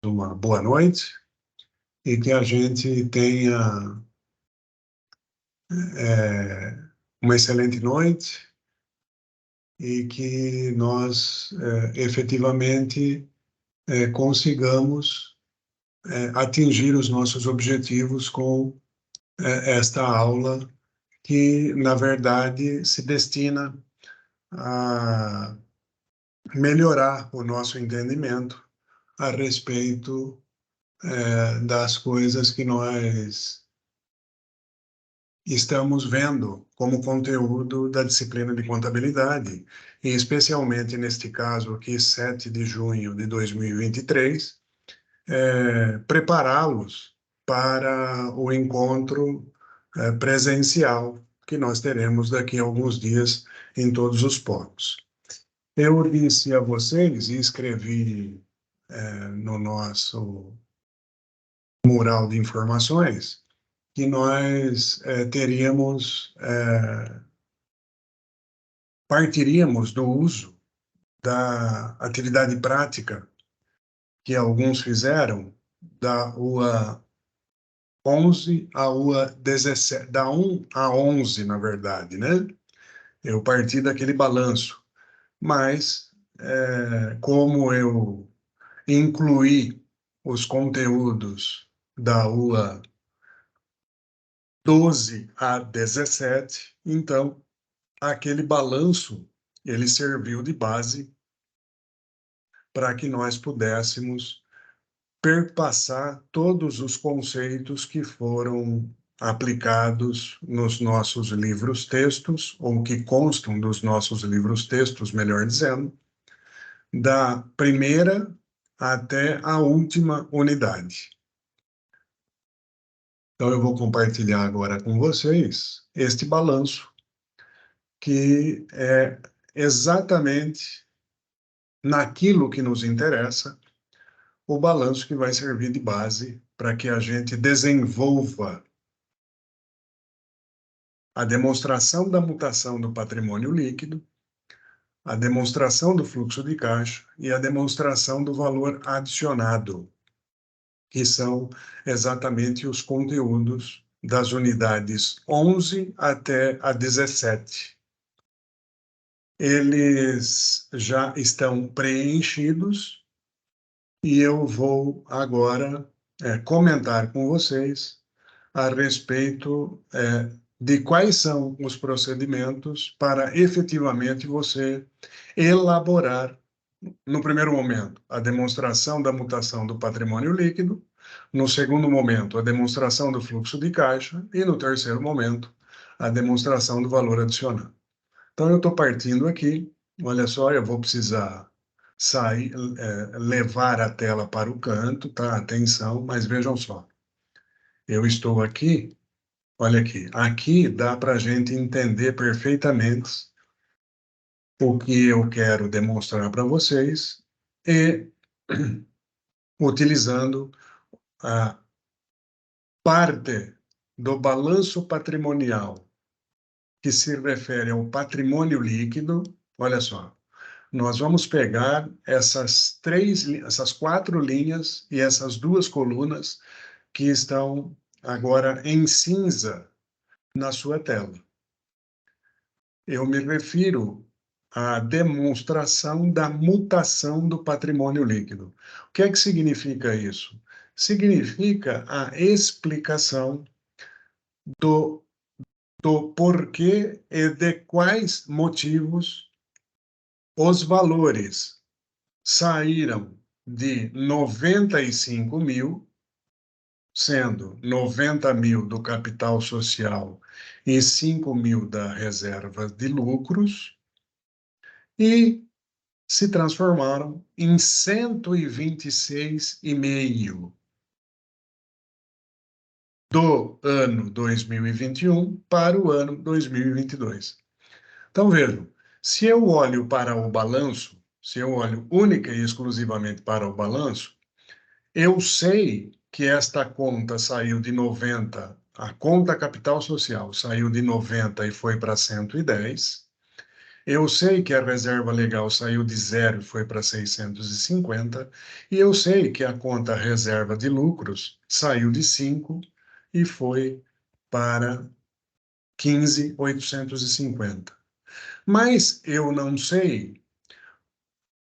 uma boa noite e que a gente tenha uma excelente noite e que nós efetivamente consigamos atingir os nossos objetivos com esta aula que, na verdade, se destina a melhorar o nosso entendimento a respeito das coisas que nós estamos vendo como conteúdo da disciplina de contabilidade, e especialmente neste caso aqui, 7 de junho de 2023, prepará-los para o encontro presencial que nós teremos daqui a alguns dias em todos os polos. Eu disse a vocês e escrevi no nosso mural de informações que nós partiríamos do uso da atividade prática que alguns fizeram da UA 11 à UA 17, da 1 a 11, na verdade, né? Eu parti daquele balanço, mas como eu incluí os conteúdos da UA 12 a 17, então aquele balanço ele serviu de base para que nós pudéssemos perpassar todos os conceitos que foram aplicados nos nossos livros-textos, ou que constam dos nossos livros-textos, melhor dizendo, da primeira até a última unidade. Então, eu vou compartilhar agora com vocês este balanço, que é exatamente naquilo que nos interessa, o balanço que vai servir de base para que a gente desenvolva a demonstração da mutação do patrimônio líquido, a demonstração do fluxo de caixa e a demonstração do valor adicionado, que são exatamente os conteúdos das unidades 11 até a 17. Eles já estão preenchidos e eu vou agora comentar com vocês a respeito de quais são os procedimentos para efetivamente você elaborar, no primeiro momento, a demonstração da mutação do patrimônio líquido, no segundo momento, a demonstração do fluxo de caixa e, no terceiro momento, a demonstração do valor adicionado. Então, eu estou partindo aqui, olha só, eu vou precisar sair, levar a tela para o canto, tá? Atenção, mas vejam só. Eu estou aqui, olha aqui, aqui dá para a gente entender perfeitamente o que eu quero demonstrar para vocês e utilizando a parte do balanço patrimonial que se refere ao patrimônio líquido, olha só, nós vamos pegar essas quatro linhas e essas duas colunas que estão agora em cinza na sua tela. Eu me refiro à demonstração da mutação do patrimônio líquido. O que é que significa isso? Significa a explicação do porquê e de quais motivos os valores saíram de 95 mil, sendo 90 mil do capital social e 5 mil da reserva de lucros, e se transformaram em 126,5 do ano 2021 para o ano 2022. Então, vejam, se eu olho para o balanço, se eu olho única e exclusivamente para o balanço, eu sei que esta conta saiu de 90, a conta capital social saiu de 90 e foi para 110, Eu sei que a reserva legal saiu de 0 e foi para 650, e eu sei que a conta reserva de lucros saiu de 5 e foi para 15.850. Mas eu não sei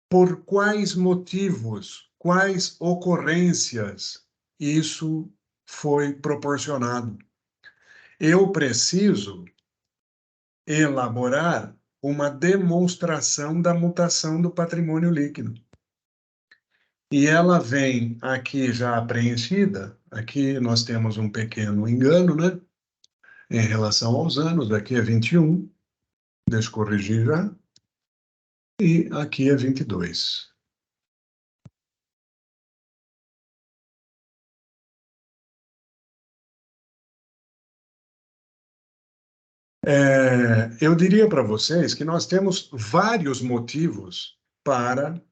por quais motivos, quais ocorrências isso foi proporcionado. Eu preciso elaborar uma demonstração da mutação do patrimônio líquido. E ela vem aqui já preenchida. Aqui nós temos um pequeno engano, né? Em relação aos anos, aqui é 21, deixa eu corrigir já, e aqui é 22. Eu diria para vocês que nós temos vários motivos para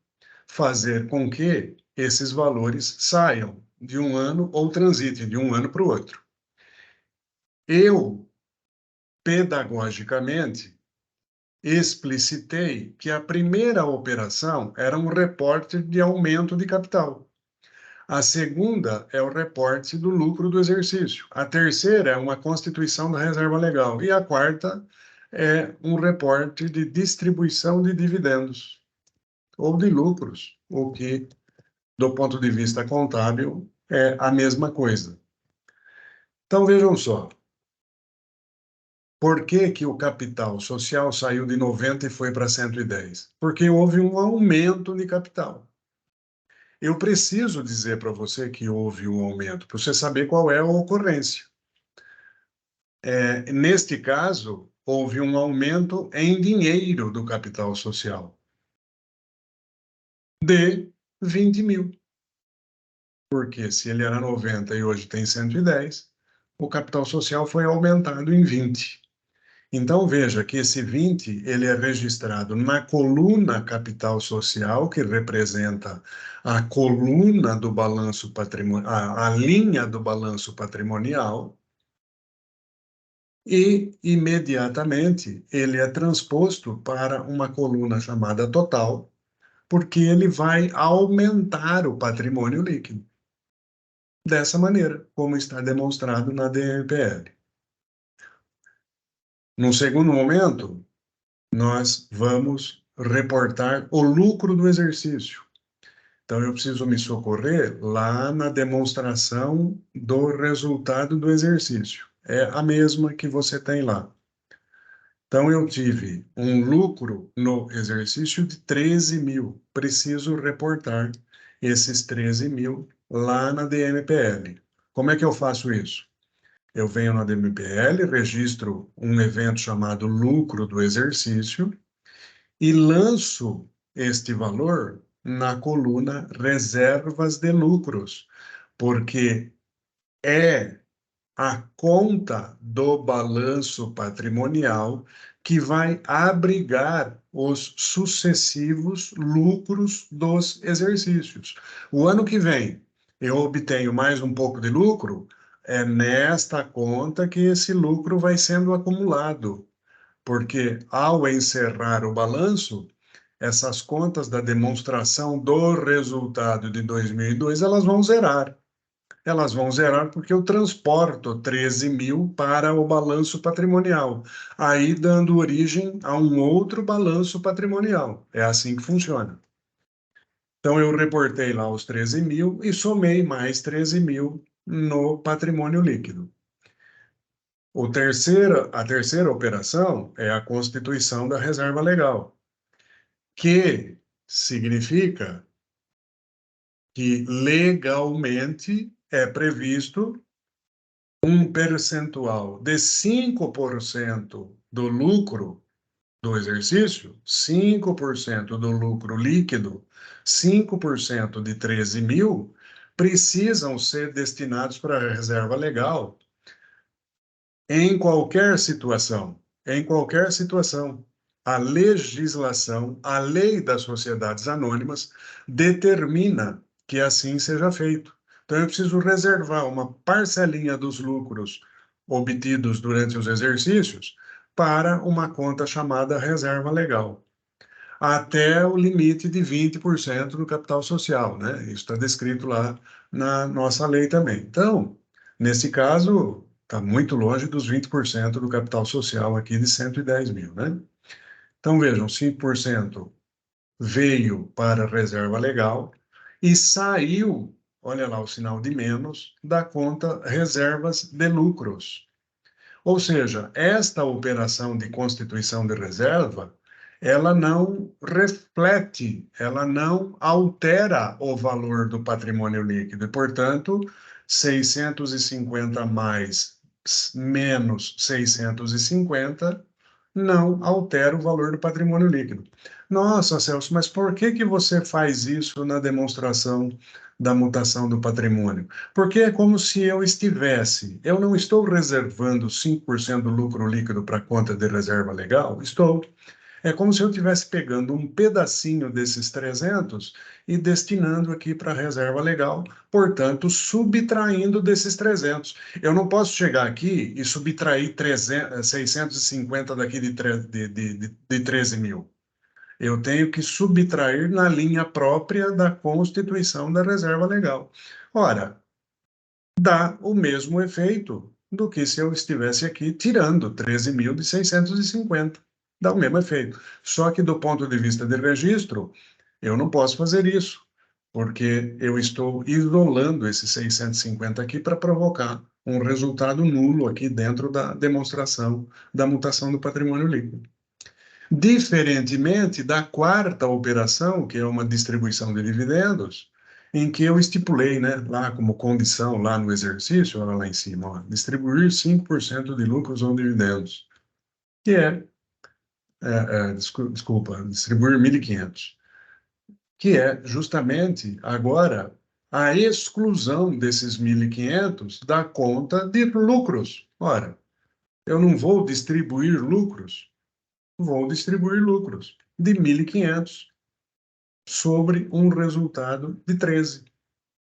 fazer com que esses valores saiam de um ano ou transitem de um ano para o outro. Eu, pedagogicamente, explicitei que a primeira operação era um reporte de aumento de capital. A segunda é o reporte do lucro do exercício. A terceira é uma constituição da reserva legal. E a quarta é um reporte de distribuição de dividendos ou de lucros, o que, do ponto de vista contábil, é a mesma coisa. Então, vejam só. Por que que o capital social saiu de 90 e foi para 110? Porque houve um aumento de capital. Eu preciso dizer para você que houve um aumento, para você saber qual é a ocorrência. Neste caso, houve um aumento em dinheiro do capital social de 20 mil. Porque se ele era 90 e hoje tem 110, o capital social foi aumentado em 20. Então, veja que esse 20, ele é registrado na coluna capital social, que representa a coluna do balanço patrimonial, a linha do balanço patrimonial, e imediatamente ele é transposto para uma coluna chamada total, porque ele vai aumentar o patrimônio líquido. Dessa maneira, como está demonstrado na DMPL. No segundo momento, nós vamos reportar o lucro do exercício. Então, eu preciso me socorrer lá na demonstração do resultado do exercício. É a mesma que você tem lá. Então, eu tive um lucro no exercício de 13 mil. Preciso reportar esses 13 mil lá na DMPL. Como é que eu faço isso? Eu venho na DMPL, registro um evento chamado lucro do exercício e lanço este valor na coluna reservas de lucros, porque é a conta do balanço patrimonial que vai abrigar os sucessivos lucros dos exercícios. O ano que vem, eu obtenho mais um pouco de lucro, é nesta conta que esse lucro vai sendo acumulado, porque ao encerrar o balanço, essas contas da demonstração do resultado de 2002, elas vão zerar. Elas vão zerar porque eu transporto 13 mil para o balanço patrimonial, aí dando origem a um outro balanço patrimonial. É assim que funciona. Então, eu reportei lá os 13 mil e somei mais 13 mil no patrimônio líquido. A terceira operação é a constituição da reserva legal, que significa que legalmente é previsto um percentual de 5% do lucro do exercício, 5% do lucro líquido, 5% de 13 mil, precisam ser destinados para a reserva legal em qualquer situação. Em qualquer situação. A legislação, a lei das sociedades anônimas, determina que assim seja feito. Então, eu preciso reservar uma parcelinha dos lucros obtidos durante os exercícios para uma conta chamada reserva legal, até o limite de 20% do capital social, né? Isso está descrito lá na nossa lei também. Então, nesse caso, está muito longe dos 20% do capital social aqui de 110 mil, né? Então, vejam, 5% veio para a reserva legal e saiu, olha lá o sinal de menos, da conta reservas de lucros. Ou seja, esta operação de constituição de reserva, ela não reflete, ela não altera o valor do patrimônio líquido. E, portanto, 650 mais menos 650 não altera o valor do patrimônio líquido. Nossa, Celso, mas por que que você faz isso na demonstração da mutação do patrimônio? Porque é como se eu não estou reservando 5% do lucro líquido para a conta de reserva legal, estou. É como se eu estivesse pegando um pedacinho desses 300 e destinando aqui para a reserva legal, portanto, subtraindo desses 300. Eu não posso chegar aqui e subtrair 650 daqui de 13 mil. Eu tenho que subtrair na linha própria da constituição da reserva legal. Ora, dá o mesmo efeito do que se eu estivesse aqui tirando 13.650. Dá o mesmo efeito. Só que do ponto de vista de registro, eu não posso fazer isso, porque eu estou isolando esses 650 aqui para provocar um resultado nulo aqui dentro da demonstração da mutação do patrimônio líquido. Diferentemente da quarta operação, que é uma distribuição de dividendos, em que eu estipulei, né, lá como condição, lá no exercício, olha lá em cima, ó, distribuir 5% de lucros ou dividendos, que desculpa, distribuir 1.500, que é justamente agora a exclusão desses 1.500 da conta de lucros. Ora, eu não vou distribuir lucros, vou distribuir lucros de 1.500 sobre um resultado de 13.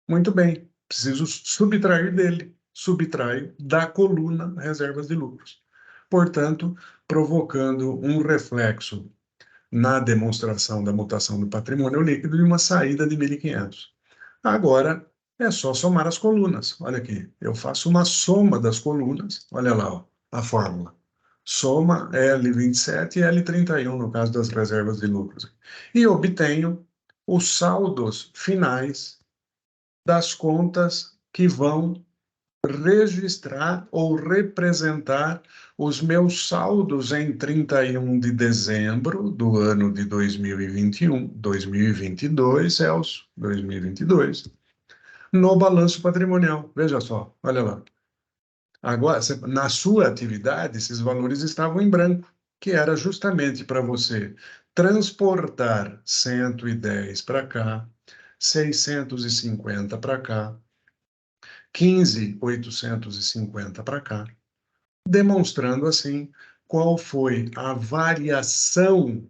Muito bem, preciso subtrair dele. Subtraio da coluna reservas de lucros. Portanto, provocando um reflexo na demonstração da mutação do patrimônio líquido de uma saída de 1.500. Agora, é só somar as colunas. Olha aqui, eu faço uma soma das colunas. Olha lá, ó, a fórmula. Soma L27 e L31, no caso das reservas de lucros. E obtenho os saldos finais das contas que vão registrar ou representar os meus saldos em 31 de dezembro do ano de 2021, 2022, Celso, 2022, no balanço patrimonial. Veja só, olha lá. Agora, na sua atividade, esses valores estavam em branco, que era justamente para você transportar 110 para cá, 650 para cá, 15.850 para cá, demonstrando assim qual foi a variação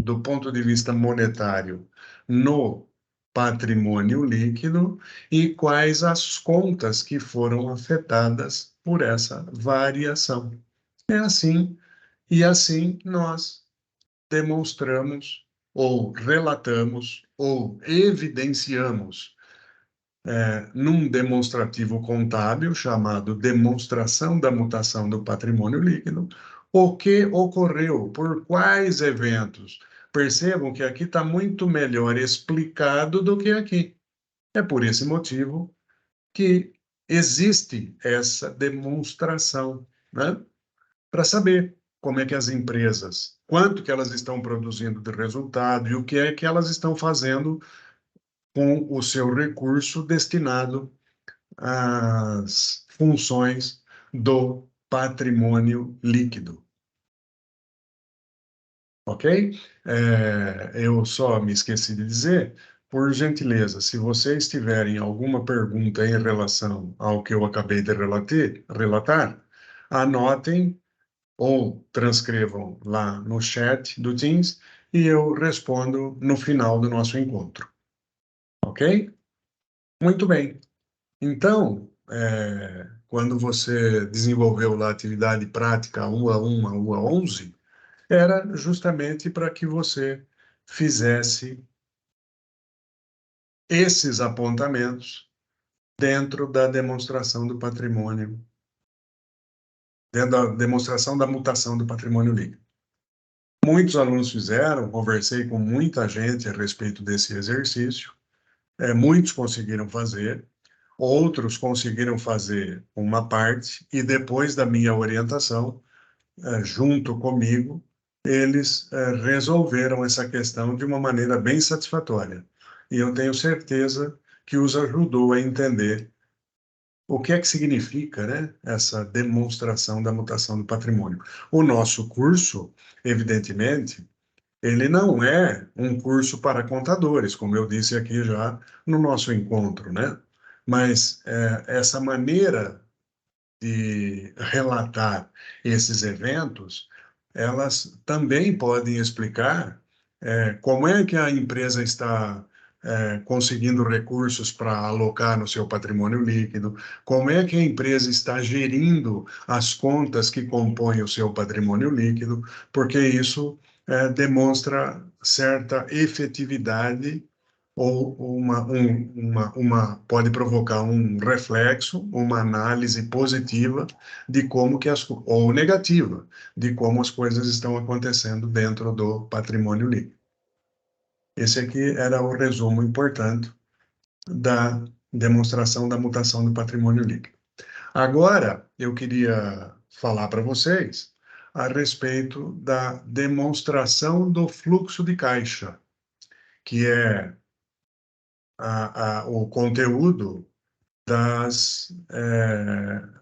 do ponto de vista monetário no patrimônio líquido e quais as contas que foram afetadas por essa variação. É assim, e assim nós demonstramos, ou relatamos, ou evidenciamos num demonstrativo contábil chamado Demonstração da Mutação do Patrimônio Líquido, o que ocorreu, por quais eventos. Percebam que aqui está muito melhor explicado do que aqui. É por esse motivo que existe essa demonstração, né? Para saber como é que as empresas, quanto que elas estão produzindo de resultado e o que é que elas estão fazendo com o seu recurso destinado às funções do patrimônio líquido. Ok? Eu só me esqueci de dizer, por gentileza, se vocês tiverem alguma pergunta em relação ao que eu acabei de relatar, anotem ou transcrevam lá no chat do Teams e eu respondo no final do nosso encontro. Ok? Muito bem. Então, quando você desenvolveu lá a atividade prática 1 a 1 a 1 a 11, era justamente para que você fizesse esses apontamentos dentro da demonstração do patrimônio, dentro da demonstração da mutação do patrimônio líquido. Muitos alunos fizeram, conversei com muita gente a respeito desse exercício, muitos conseguiram fazer, outros conseguiram fazer uma parte, e depois da minha orientação, junto comigo, eles resolveram essa questão de uma maneira bem satisfatória. E eu tenho certeza que os ajudou a entender o que é que significa, né, essa demonstração da mutação do patrimônio. O nosso curso, evidentemente, ele não é um curso para contadores, como eu disse aqui já no nosso encontro, né? Mas essa maneira de relatar esses eventos, elas também podem explicar como é que a empresa está conseguindo recursos para alocar no seu patrimônio líquido, como é que a empresa está gerindo as contas que compõem o seu patrimônio líquido, porque isso demonstra certa efetividade ou pode provocar um reflexo, uma análise positiva de como que ou negativa, de como as coisas estão acontecendo dentro do patrimônio líquido. Esse aqui era o resumo importante da demonstração da mutação do patrimônio líquido. Agora, eu queria falar para vocês a respeito da demonstração do fluxo de caixa, que é o conteúdo das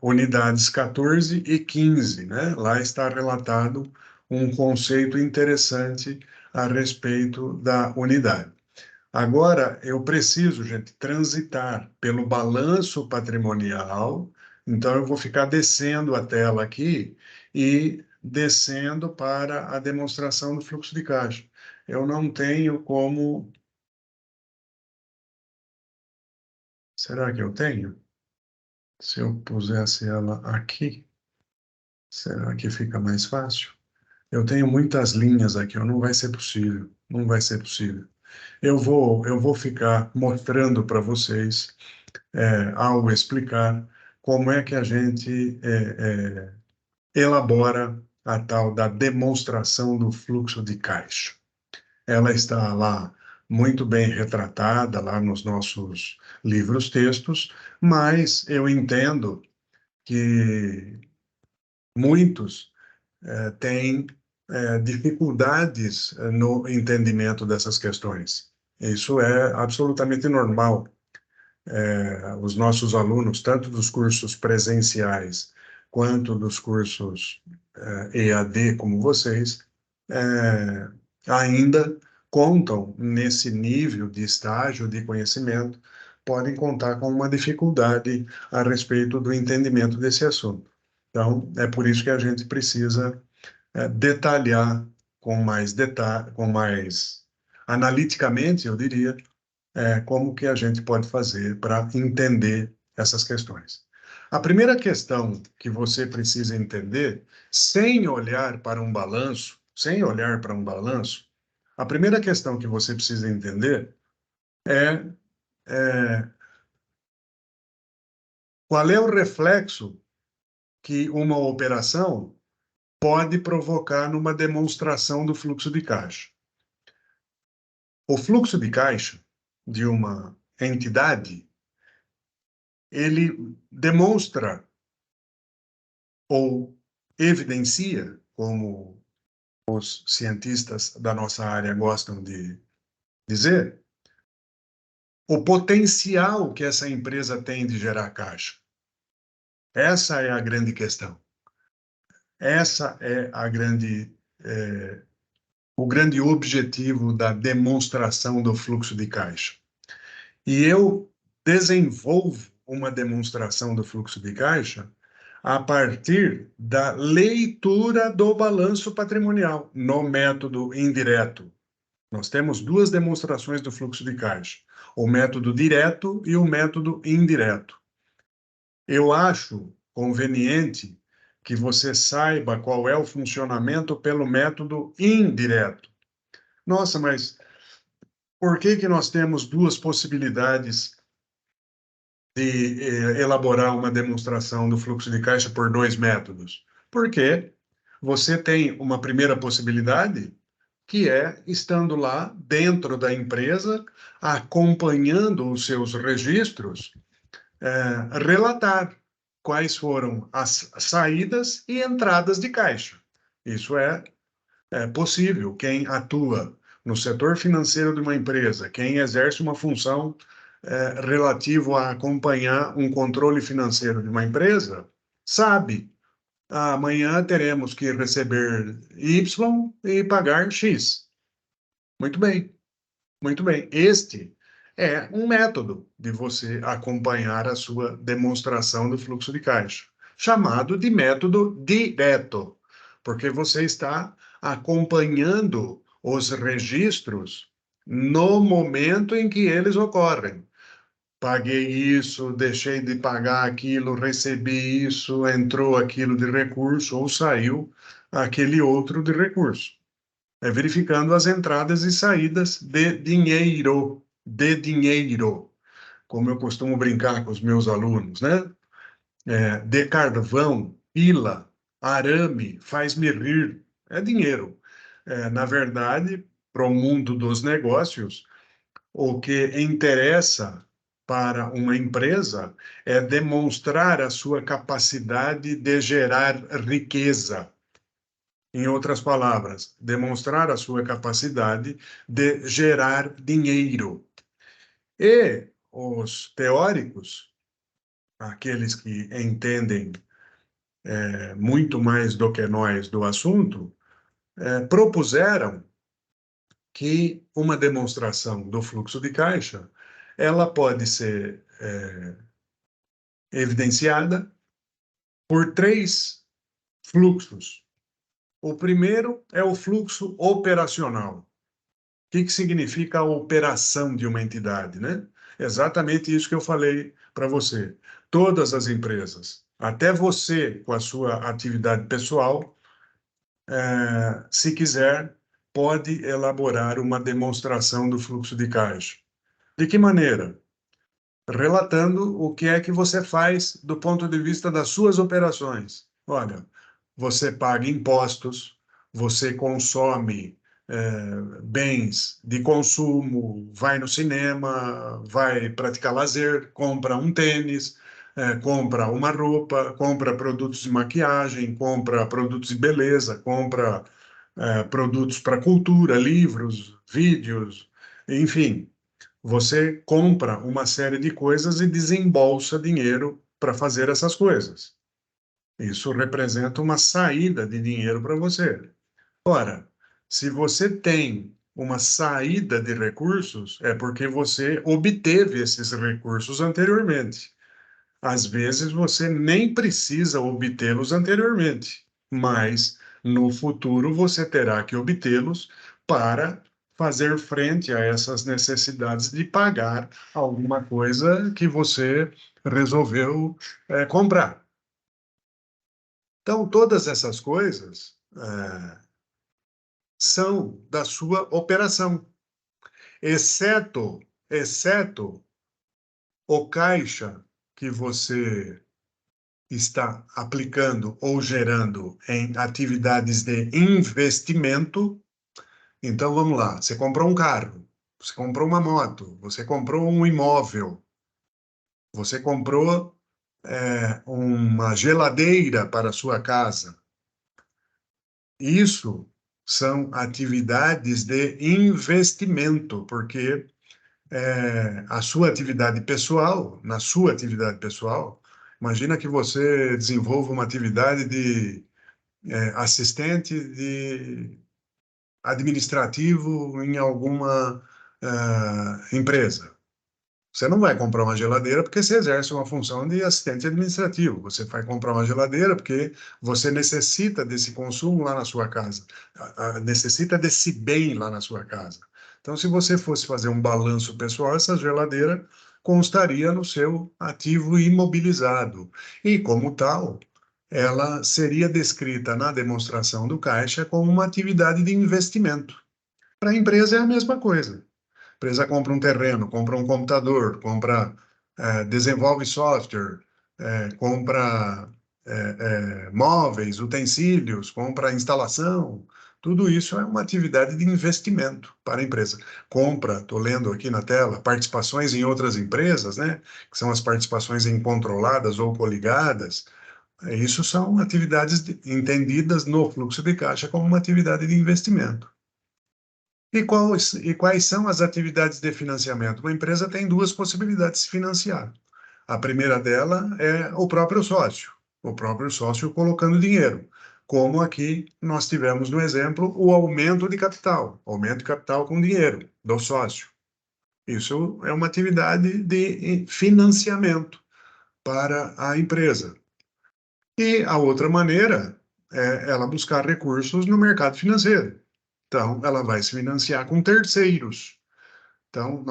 unidades 14 e 15, né? Lá está relatado um conceito interessante a respeito da unidade. Agora, eu preciso, gente, transitar pelo balanço patrimonial, então eu vou ficar descendo a tela aqui e descendo para a demonstração do fluxo de caixa. Eu não tenho como... Será que eu tenho? Se eu pusesse ela aqui, será que fica mais fácil? Eu tenho muitas linhas aqui, não vai ser possível, não vai ser possível. Eu vou ficar mostrando para vocês, ao explicar, como é que a gente elabora a tal da demonstração do fluxo de caixa. Ela está lá muito bem retratada, lá nos nossos livros-textos, mas eu entendo que muitos têm dificuldades no entendimento dessas questões. Isso é absolutamente normal. Os nossos alunos, tanto dos cursos presenciais quanto dos cursos EAD, como vocês, ainda contam nesse nível de estágio de conhecimento, podem contar com uma dificuldade a respeito do entendimento desse assunto. Então, é por isso que a gente precisa detalhar com mais analiticamente, eu diria, como que a gente pode fazer para entender essas questões. A primeira questão que você precisa entender, sem olhar para um balanço, a primeira questão que você precisa entender é qual é o reflexo que uma operação pode provocar numa demonstração do fluxo de caixa. O fluxo de caixa de uma entidade, ele demonstra ou evidencia, como os cientistas da nossa área gostam de dizer, o potencial que essa empresa tem de gerar caixa. Essa é a grande questão. Essa é o grande objetivo da demonstração do fluxo de caixa. E eu desenvolvo uma demonstração do fluxo de caixa a partir da leitura do balanço patrimonial no método indireto. Nós temos duas demonstrações do fluxo de caixa, o método direto e o método indireto. eu acho conveniente que você saiba qual é o funcionamento pelo método indireto. Nossa, mas por que que nós temos duas possibilidades de elaborar uma demonstração do fluxo de caixa por dois métodos? Porque você tem uma primeira possibilidade, que é estando lá dentro da empresa, acompanhando os seus registros, relatar quais foram as saídas e entradas de caixa. Isso é possível. Quem atua no setor financeiro de uma empresa, quem exerce uma função relativo a acompanhar um controle financeiro de uma empresa, sabe, amanhã teremos que receber Y e pagar X. Muito bem, muito bem. Este é um método de você acompanhar a sua demonstração do fluxo de caixa, chamado de método direto, porque você está acompanhando os registros no momento em que eles ocorrem. Paguei isso, deixei de pagar aquilo, recebi isso, entrou aquilo de recurso ou saiu aquele outro de recurso. É verificando as entradas e saídas de dinheiro, como eu costumo brincar com os meus alunos, né? De carvão, pila, arame, faz-me rir, é dinheiro. Na verdade, para o mundo dos negócios, o que interessa para uma empresa é demonstrar a sua capacidade de gerar riqueza. Em outras palavras, demonstrar a sua capacidade de gerar dinheiro. E os teóricos, aqueles que entendem muito mais do que nós do assunto, propuseram que uma demonstração do fluxo de caixa ela pode ser evidenciada por três fluxos. O primeiro é o fluxo operacional. O que significa a operação de uma entidade, né? Exatamente isso que eu falei para você. Todas as empresas, até você com a sua atividade pessoal, se quiser, pode elaborar uma demonstração do fluxo de caixa. De que maneira? Relatando o que é que você faz do ponto de vista das suas operações. Olha, você paga impostos, você consome bens de consumo, vai no cinema, vai praticar lazer, compra um tênis, compra uma roupa, compra produtos de maquiagem, compra produtos de beleza, compra produtos para cultura, livros, vídeos, enfim. Você compra uma série de coisas e desembolsa dinheiro para fazer essas coisas. Isso representa uma saída de dinheiro para você. Ora, se você tem uma saída de recursos, é porque você obteve esses recursos anteriormente. Às vezes você nem precisa obtê-los anteriormente, mas no futuro você terá que obtê-los para fazer frente a essas necessidades de pagar alguma coisa que você resolveu comprar. Então, todas essas coisas são da sua operação, exceto o caixa que você está aplicando ou gerando em atividades de investimento. Então, vamos lá. Você comprou um carro, você comprou uma moto, você comprou um imóvel, você comprou uma geladeira para a sua casa. Isso são atividades de investimento, porque a sua atividade pessoal, na sua atividade pessoal, imagina que você desenvolva uma atividade de assistente de administrativo em alguma empresa. Você não vai comprar uma geladeira porque você exerce uma função de assistente administrativo. Você vai comprar uma geladeira porque você necessita desse consumo lá na sua casa, necessita desse bem lá na sua casa. Então, se você fosse fazer um balanço pessoal, essa geladeira constaria no seu ativo imobilizado. E, como tal, ela seria descrita na demonstração do caixa como uma atividade de investimento. Para a empresa é a mesma coisa. A empresa compra um terreno, compra um computador, desenvolve software, compra móveis, utensílios, compra instalação. Tudo isso é uma atividade de investimento para a empresa. Compra, estou lendo aqui na tela, participações em outras empresas, né? Que são as participações em controladas ou coligadas. Isso são atividades entendidas no fluxo de caixa como uma atividade de investimento. E quais são as atividades de financiamento? Uma empresa tem duas possibilidades de se financiar. A primeira dela é o próprio sócio colocando dinheiro, como aqui nós tivemos no exemplo o aumento de capital com dinheiro do sócio. Isso é uma atividade de financiamento para a empresa. E a outra maneira é ela buscar recursos no mercado financeiro. Então, ela vai se financiar com terceiros. Então,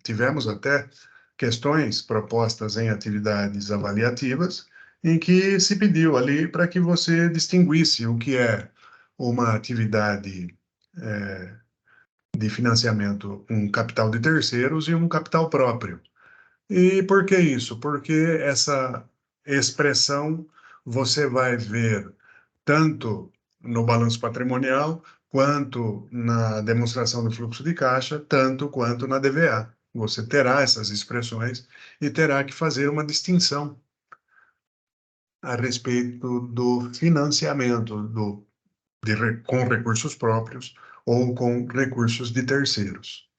tivemos até questões propostas em atividades avaliativas, em que se pediu ali para que você distinguisse o que é uma atividade de financiamento, um capital de terceiros e um capital próprio. E por que isso? Porque essa expressão você vai ver tanto no balanço patrimonial, quanto na demonstração do fluxo de caixa, tanto quanto na DVA. Você terá essas expressões e terá que fazer uma distinção a respeito do financiamento com recursos próprios ou com recursos de terceiros.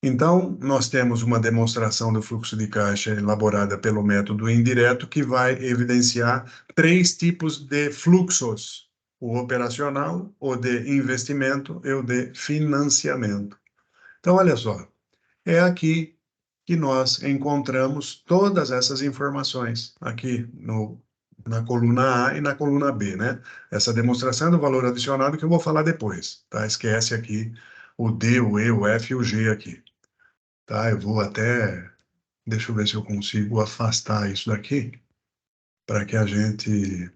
Então, nós temos uma demonstração do fluxo de caixa elaborada pelo método indireto que vai evidenciar três tipos de fluxos: o operacional, o de investimento e o de financiamento. Então, olha só, é aqui que nós encontramos todas essas informações, aqui na coluna A e na coluna B, né? Essa demonstração do valor adicionado que eu vou falar depois, tá? Esquece aqui o D, o E, o F e o G aqui. Tá, eu vou até, deixa eu ver se eu consigo afastar isso daqui, para que a gente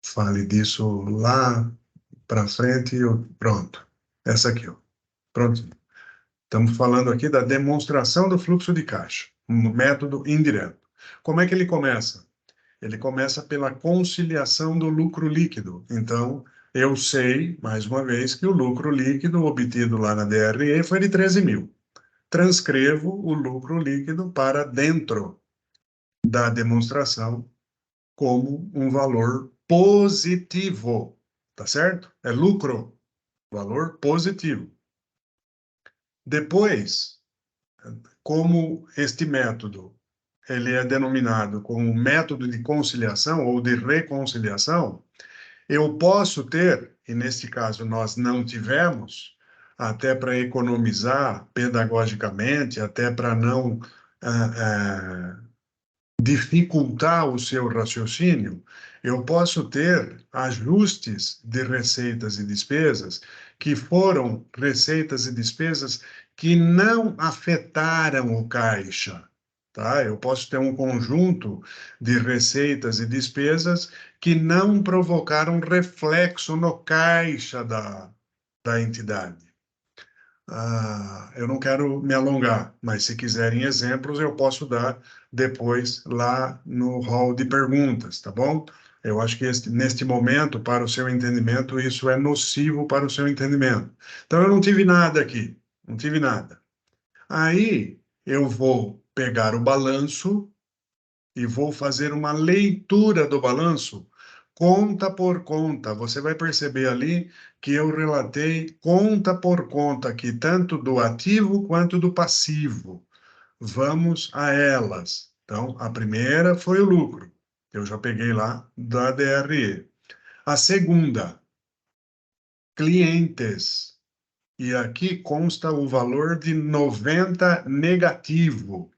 fale disso lá para frente. Pronto, essa aqui, ó. Pronto. Estamos falando aqui da demonstração do fluxo de caixa, um método indireto. Como é que ele começa? Ele começa pela conciliação do lucro líquido. Então, eu sei, mais uma vez, que o lucro líquido obtido lá na DRE foi de 13 mil. Transcrevo o lucro líquido para dentro da demonstração como um valor positivo, tá certo? É lucro, valor positivo. Depois, como este método ele é denominado como método de conciliação ou de reconciliação, eu posso ter, e neste caso nós não tivemos, até para economizar pedagogicamente, até para não ah, ah, dificultar o seu raciocínio, eu posso ter ajustes de receitas e despesas que foram receitas e despesas que não afetaram o caixa. Tá? Eu posso ter um conjunto de receitas e despesas que não provocaram reflexo no caixa da entidade. Eu não quero me alongar, mas se quiserem exemplos, eu posso dar depois lá no hall de perguntas, tá bom? Eu acho que neste momento, para o seu entendimento, isso é nocivo para o seu entendimento. Então, eu não tive nada aqui, não tive nada. Aí, eu vou pegar o balanço e vou fazer uma leitura do balanço, conta por conta. Você vai perceber ali que eu relatei conta por conta aqui, tanto do ativo quanto do passivo. Vamos a elas. Então, a primeira foi o lucro. Eu já peguei lá da DRE. A segunda, clientes. E aqui consta o valor de 90 negativo.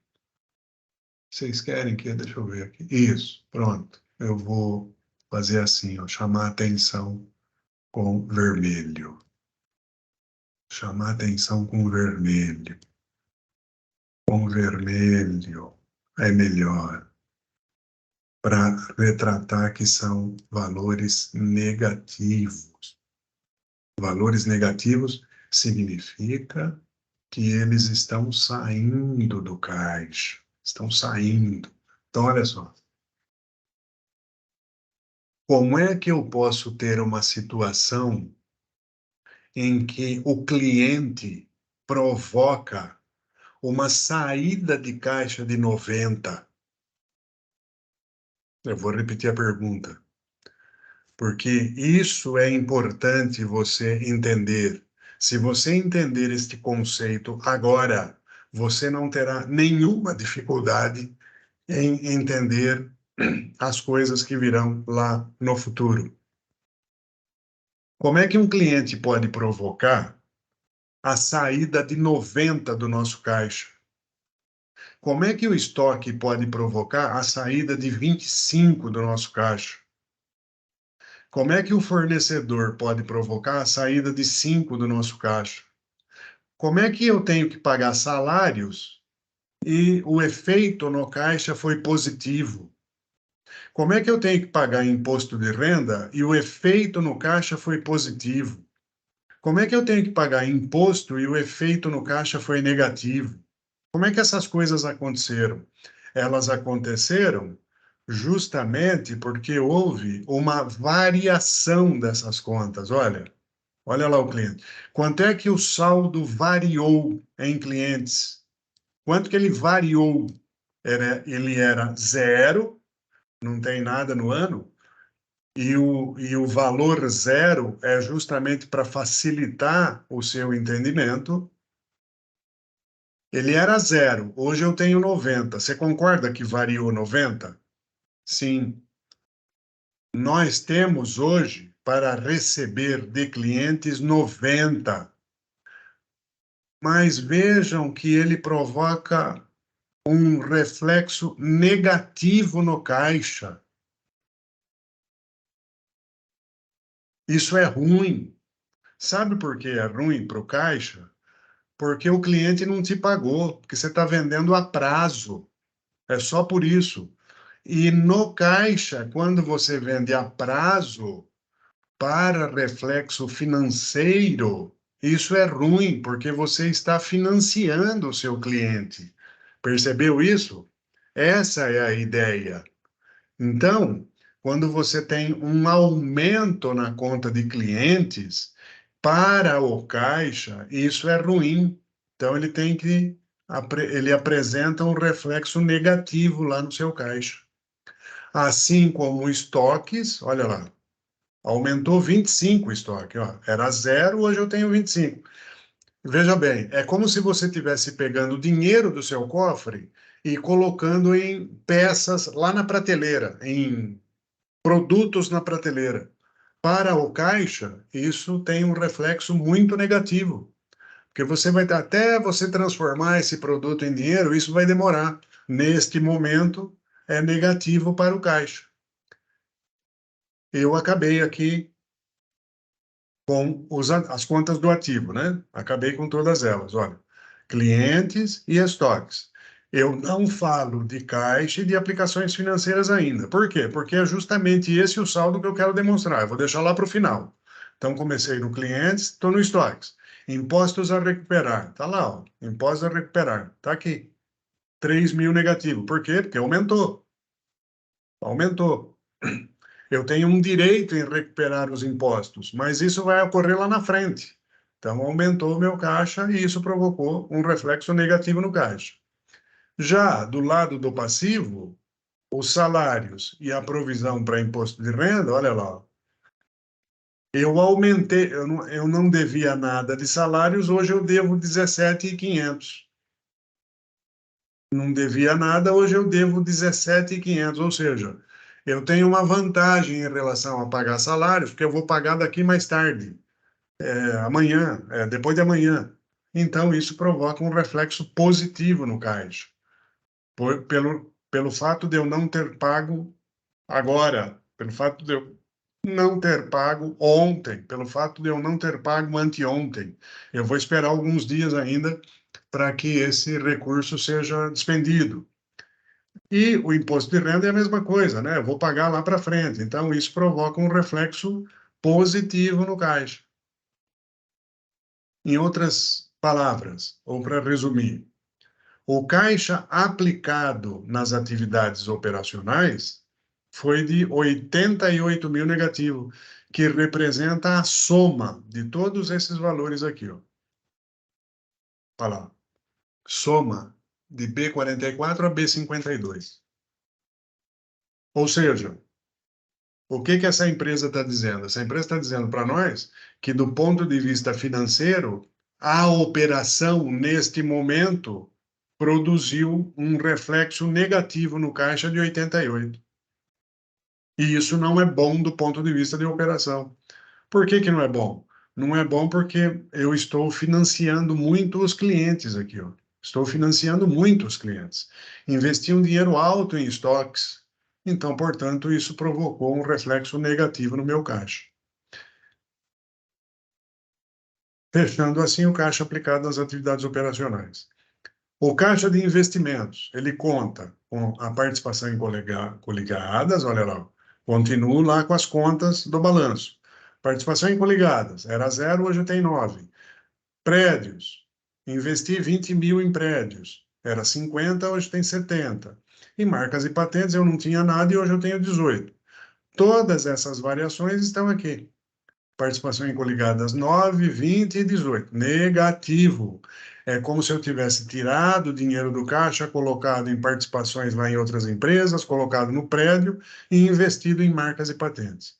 Vocês querem que, deixa eu ver aqui. Isso, pronto. Eu vou fazer assim, ó, chamar atenção com vermelho. Chamar atenção com vermelho. com vermelho é melhor para retratar que são valores negativos. Valores negativos significa que eles estão saindo do caixa, estão saindo. Então, olha só. Como é que eu posso ter uma situação em que o cliente provoca uma saída de caixa de 90? Eu vou repetir a pergunta, porque isso é importante você entender. Se você entender este conceito agora, você não terá nenhuma dificuldade em entender as coisas que virão lá no futuro. Como é que um cliente pode provocar a saída de 90 do nosso caixa? Como é que o estoque pode provocar a saída de 25 do nosso caixa? Como é que o fornecedor pode provocar a saída de 5 do nosso caixa? Como é que eu tenho que pagar salários e o efeito no caixa foi positivo? Como é que eu tenho que pagar imposto de renda e o efeito no caixa foi positivo? Como é que eu tenho que pagar imposto e o efeito no caixa foi negativo? Como é que essas coisas aconteceram? Elas aconteceram justamente porque houve uma variação dessas contas. Olha lá o cliente. Quanto é que o saldo variou em clientes? Quanto que ele variou? Ele era zero, não tem nada no ano, e o valor zero é justamente para facilitar o seu entendimento. Ele era zero, hoje eu tenho 90. Você concorda que variou 90? Sim. Nós temos hoje, para receber de clientes, 90. Mas vejam que ele provoca um reflexo negativo no caixa. Isso é ruim. Sabe por que é ruim para o caixa? Porque o cliente não te pagou, porque você está vendendo a prazo. É só por isso. E no caixa, quando você vende a prazo, para reflexo financeiro, isso é ruim, porque você está financiando o seu cliente. Percebeu isso? Essa é a ideia. Então, quando você tem um aumento na conta de clientes, para o caixa, isso é ruim. Então, ele apresenta um reflexo negativo lá no seu caixa. Assim como estoques, olha lá, aumentou 25 o estoque, ó. Era zero, hoje eu tenho 25. Veja bem, é como se você estivesse pegando o dinheiro do seu cofre e colocando em peças lá na prateleira, em produtos na prateleira. Para o caixa, isso tem um reflexo muito negativo, porque você vai até você transformar esse produto em dinheiro, isso vai demorar. Neste momento, é negativo para o caixa. Eu acabei aqui com as contas do ativo, né? Acabei com todas elas. Olha, clientes e estoques. Eu não falo de caixa e de aplicações financeiras ainda. Por quê? Porque é justamente esse o saldo que eu quero demonstrar. Eu vou deixar lá para o final. Então, comecei no clientes, estou no estoques. Impostos a recuperar. Está lá, ó. Impostos a recuperar. Está aqui. 3.000 negativo. Por quê? Porque aumentou. Aumentou. Eu tenho um direito em recuperar os impostos, mas isso vai ocorrer lá na frente. Então, aumentou o meu caixa e isso provocou um reflexo negativo no caixa. Já do lado do passivo, os salários e a provisão para imposto de renda, olha lá, eu aumentei, eu não devia nada de salários, hoje eu devo 17.500. Não devia nada, hoje eu devo 17.500, ou seja, eu tenho uma vantagem em relação a pagar salários, porque eu vou pagar daqui mais tarde, amanhã, depois de amanhã. Então, isso provoca um reflexo positivo no caixa, pelo fato de eu não ter pago agora, pelo fato de eu não ter pago ontem, pelo fato de eu não ter pago anteontem. Eu vou esperar alguns dias ainda para que esse recurso seja despendido. E o imposto de renda é a mesma coisa, né? Eu vou pagar lá para frente. Então, isso provoca um reflexo positivo no caixa. Em outras palavras, ou para resumir, o caixa aplicado nas atividades operacionais foi de 88 mil negativo, que representa a soma de todos esses valores aqui, ó. Olha lá. Soma de B44 a B52. Ou seja, o que que essa empresa está dizendo? Essa empresa está dizendo para nós que, do ponto de vista financeiro, a operação, neste momento, produziu um reflexo negativo no caixa de 88. E isso não é bom do ponto de vista de operação. Por que que não é bom? Não é bom porque eu estou financiando muito os clientes aqui, ó. Estou financiando muito os clientes. Investi um dinheiro alto em estoques. Então, portanto, isso provocou um reflexo negativo no meu caixa. Fechando assim o caixa aplicado nas atividades operacionais. O caixa de investimentos, ele conta com a participação em coligadas, olha lá, continuo lá com as contas do balanço. Participação em coligadas, era 0, hoje tem 9. Prédios, investi 20 mil em prédios, era 50, hoje tem 70. E marcas e patentes, eu não tinha nada e hoje eu tenho 18. Todas essas variações estão aqui. Participação em coligadas 9, 20 e 18. Negativo. É como se eu tivesse tirado o dinheiro do caixa, colocado em participações lá em outras empresas, colocado no prédio e investido em marcas e patentes.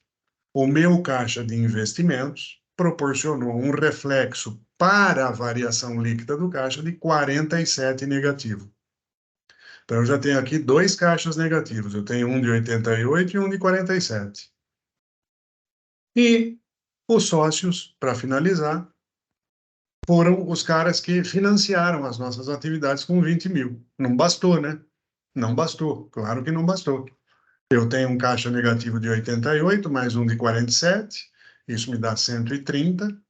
O meu caixa de investimentos proporcionou um reflexo para a variação líquida do caixa de 47 negativo. Então, eu já tenho aqui dois caixas negativos. Eu tenho um de 88 e um de 47. E os sócios, para finalizar, foram os caras que financiaram as nossas atividades com 20 mil. Não bastou, né? Não bastou. Claro que não bastou. Eu tenho um caixa negativo de 88, mais um de 47. Isso me dá 130,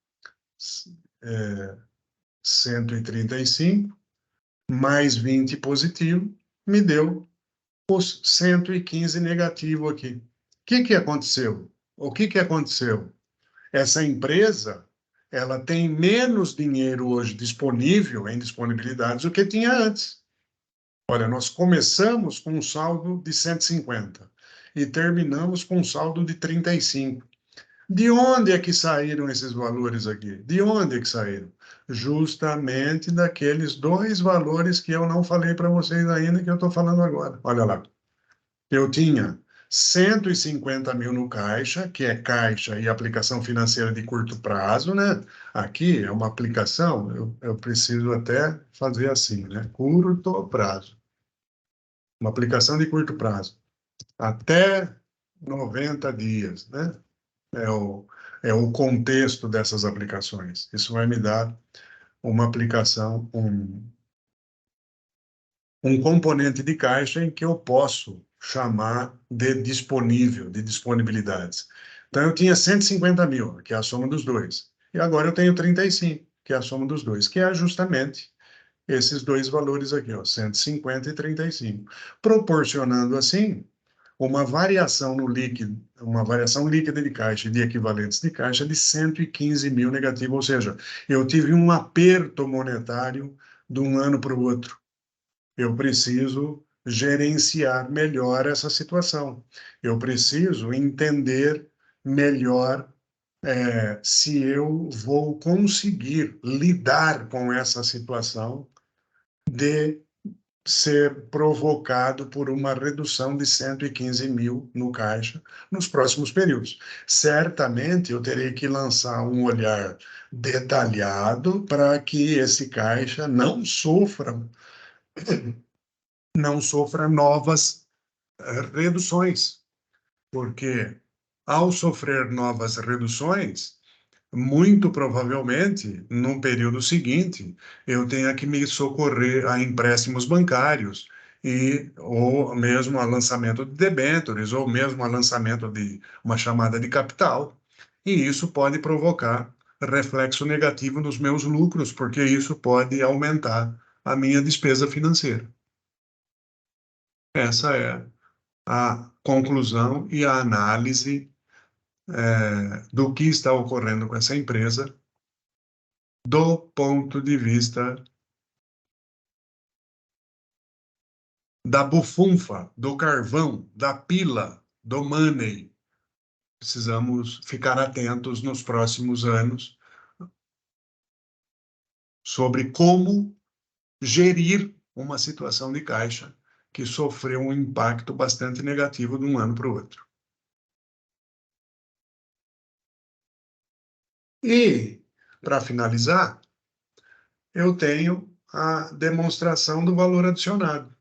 135, mais 20 positivo, me deu os 115 negativo aqui. O que que aconteceu? O que que aconteceu? Essa empresa, ela tem menos dinheiro hoje disponível, em disponibilidades, do que tinha antes. Olha, nós começamos com um saldo de 150 e terminamos com um saldo de 35. De onde é que saíram esses valores aqui? De onde é que saíram? Justamente daqueles dois valores que eu não falei para vocês ainda, que eu estou falando agora. Olha lá. Eu tinha 150 mil no caixa, que é caixa e aplicação financeira de curto prazo, né? Aqui é uma aplicação, eu preciso até fazer assim, né? Curto prazo. Uma aplicação de curto prazo. Até 90 dias, né? É o, é o contexto dessas aplicações. Isso vai me dar uma aplicação, um componente de caixa em que eu posso chamar de disponível, de disponibilidades. Então, eu tinha 150 mil, que é a soma dos dois. E agora eu tenho 35, que é a soma dos dois, que é justamente esses dois valores aqui, ó, 150 e 35. Proporcionando, assim, uma variação no líquido, uma variação líquida de caixa e de equivalentes de caixa de 115 mil negativo, ou seja, eu tive um aperto monetário de um ano para o outro. Eu preciso gerenciar melhor essa situação. Eu preciso entender melhor se eu vou conseguir lidar com essa situação de ser provocado por uma redução de 115 mil no caixa nos próximos períodos. Certamente eu terei que lançar um olhar detalhado para que esse caixa não sofra novas reduções, porque ao sofrer novas reduções, muito provavelmente, no período seguinte, eu tenha que me socorrer a empréstimos bancários ou mesmo a lançamento de debêntures, ou mesmo a lançamento de uma chamada de capital. E isso pode provocar reflexo negativo nos meus lucros, porque isso pode aumentar a minha despesa financeira. Essa é a conclusão e a análise do que está ocorrendo com essa empresa do ponto de vista da bufunfa, do carvão, da pila, do money. Precisamos ficar atentos nos próximos anos sobre como gerir uma situação de caixa que sofreu um impacto bastante negativo de um ano para o outro. E, para finalizar, eu tenho a demonstração do valor adicionado.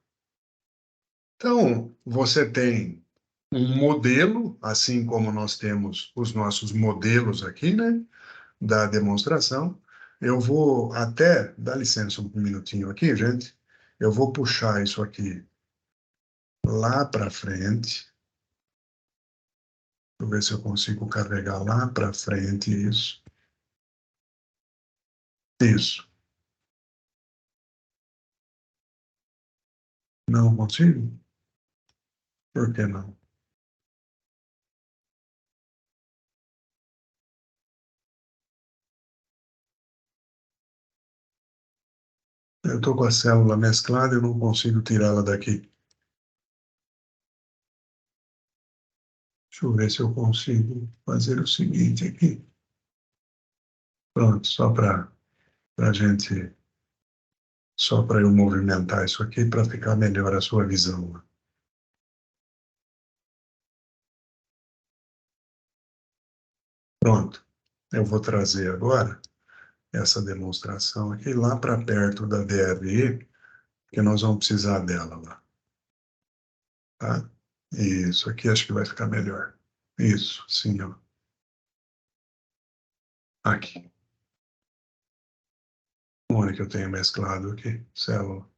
Então, você tem um modelo, assim como nós temos os nossos modelos aqui, né, da demonstração. Eu vou até, dá licença um minutinho aqui, gente. Eu vou puxar isso aqui lá para frente. Deixa eu ver se eu consigo carregar lá para frente isso. Isso. Não consigo? Por que não? Eu estou com a célula mesclada e eu não consigo tirá-la daqui. Deixa eu ver se eu consigo fazer o seguinte aqui. Pronto, a gente, só para eu movimentar isso aqui para ficar melhor a sua visão. Pronto. Eu vou trazer agora essa demonstração aqui lá para perto da DRE, que nós vamos precisar dela lá. Tá? Isso aqui acho que vai ficar melhor. Isso, sim, ó. Aqui. Onde que eu tenho mesclado aqui? Célula.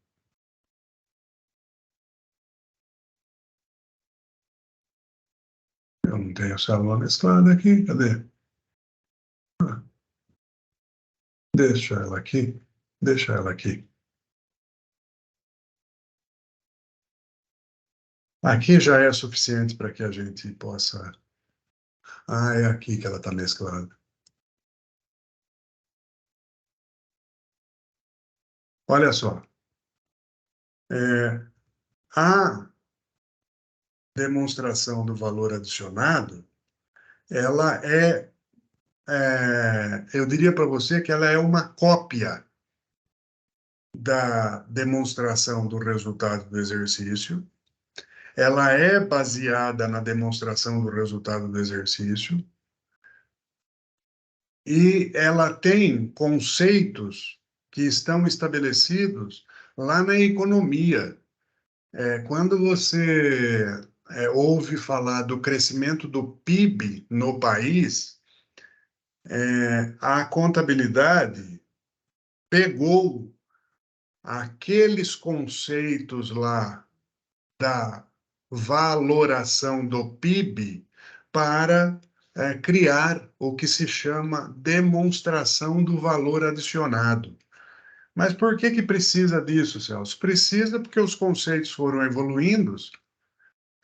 Eu não tenho célula mesclada aqui. Cadê? Ah, deixa ela aqui. Deixa ela aqui. Aqui já é suficiente para que a gente possa... Ah, é aqui que ela está mesclada. Olha só. A demonstração do valor adicionado, ela eu diria para você que ela é uma cópia da demonstração do resultado do exercício, ela é baseada na demonstração do resultado do exercício e ela tem conceitos que estão estabelecidos lá na economia. Quando você ouve falar do crescimento do PIB no país, a contabilidade pegou aqueles conceitos lá da valoração do PIB para criar o que se chama demonstração do valor adicionado. Mas por que que precisa disso, Celso? Precisa porque os conceitos foram evoluindo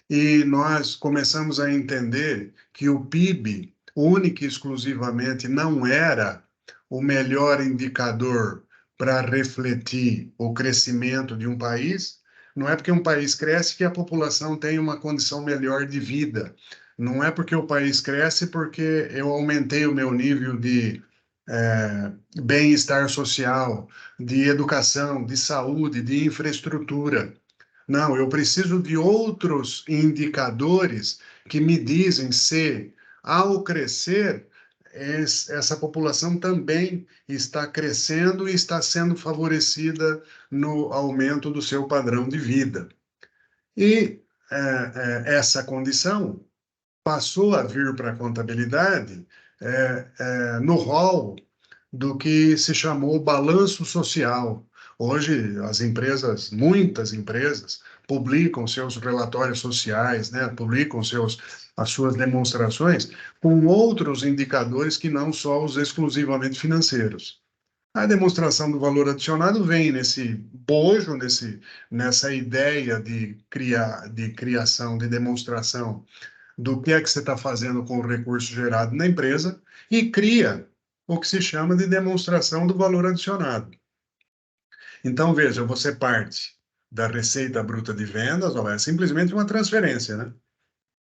e nós começamos a entender que o PIB, única e exclusivamente, não era o melhor indicador para refletir o crescimento de um país. Não é porque um país cresce que a população tem uma condição melhor de vida. Não é porque o país cresce porque eu aumentei o meu nível de bem-estar social, de educação, de saúde, de infraestrutura. Não, eu preciso de outros indicadores que me dizem se, ao crescer, essa população também está crescendo e está sendo favorecida no aumento do seu padrão de vida. E essa condição passou a vir para a contabilidade no rol do que se chamou balanço social. Hoje, as empresas, muitas empresas, publicam seus relatórios sociais, né? Publicam seus as suas demonstrações com outros indicadores que não só os exclusivamente financeiros. A demonstração do valor adicionado vem nesse bojo, nessa ideia de criação, de demonstração do que é que você está fazendo com o recurso gerado na empresa e cria o que se chama de demonstração do valor adicionado. Então, veja, você parte da receita bruta de vendas, ó, é simplesmente uma transferência, né?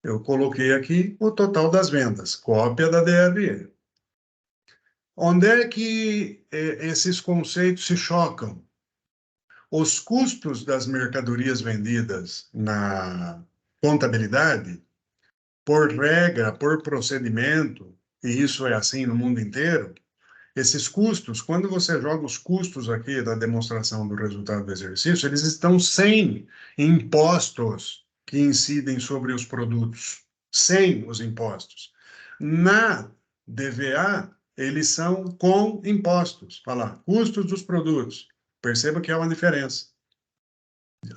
Eu coloquei aqui o total das vendas, cópia da DRE. Onde é que esses conceitos se chocam? Os custos das mercadorias vendidas na contabilidade, por regra, por procedimento, e isso é assim no mundo inteiro, esses custos, quando você joga os custos aqui da demonstração do resultado do exercício, eles estão sem impostos que incidem sobre os produtos, sem os impostos. Na DVA, eles são com impostos. Olha lá, custos dos produtos. Perceba que há uma diferença.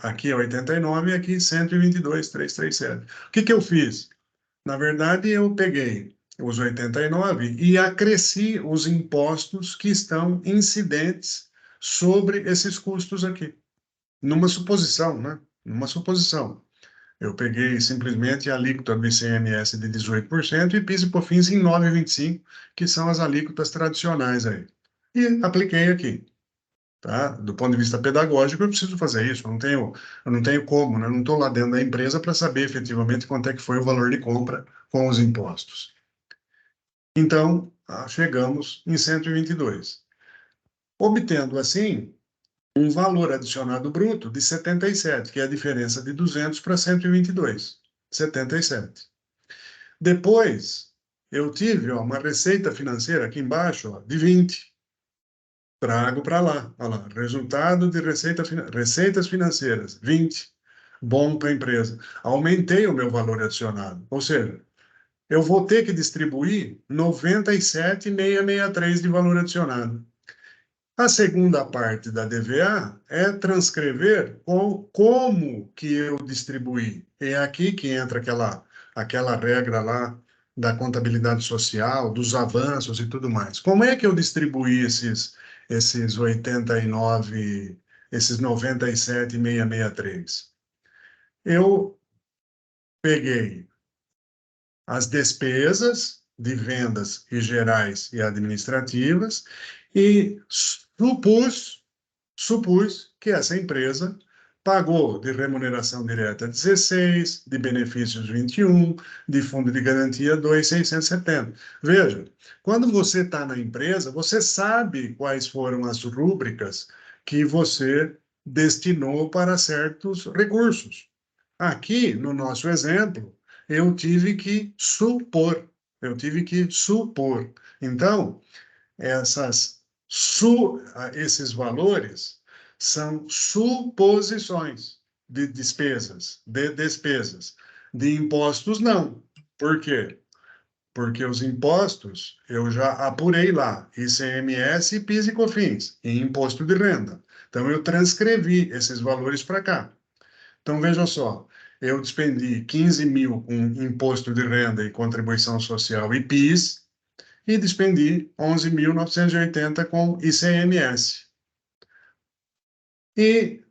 Aqui é 89 e aqui 122.337. O que eu fiz? Na verdade, eu peguei os 89 e acresci os impostos que estão incidentes sobre esses custos aqui. Numa suposição, né? Numa suposição. Eu peguei simplesmente a alíquota do ICMS de 18% e PIS e COFINS em 9,25%, que são as alíquotas tradicionais aí. E apliquei aqui. Tá? Do ponto de vista pedagógico, eu preciso fazer isso. Eu não tenho como, né? Eu não estou lá dentro da empresa para saber efetivamente quanto é que foi o valor de compra com os impostos. Então, chegamos em 122. Obtendo, assim, um valor adicionado bruto de 77, que é a diferença de 200 para 122. 77. Depois, eu tive uma receita financeira aqui embaixo, ó, de 20. Trago para lá. Olha lá, resultado de receitas financeiras, 20. Bom para a empresa. Aumentei o meu valor adicionado. Ou seja, eu vou ter que distribuir 97.663 de valor adicionado. A segunda parte da DVA é transcrever como que eu distribuí. É aqui que entra aquela regra lá da contabilidade social, dos avanços e tudo mais. Como é que eu distribuí esses 89, esses 97.663? Eu peguei as despesas de vendas e gerais e administrativas e supus que essa empresa pagou de remuneração direta 16, de benefícios 21, de fundo de garantia 2.670. Veja, quando você está na empresa, você sabe quais foram as rúbricas que você destinou para certos recursos. Aqui, no nosso exemplo, eu tive que supor. Eu tive que supor. Então, esses valores são suposições de despesas. De impostos, não. Por quê? Porque os impostos eu já apurei lá, ICMS, PIS e COFINS, e imposto de renda. Então, eu transcrevi esses valores para cá. Então, veja só, eu despendi 15 mil com imposto de renda e contribuição social e PIS, e despendi 11.980 com ICMS. E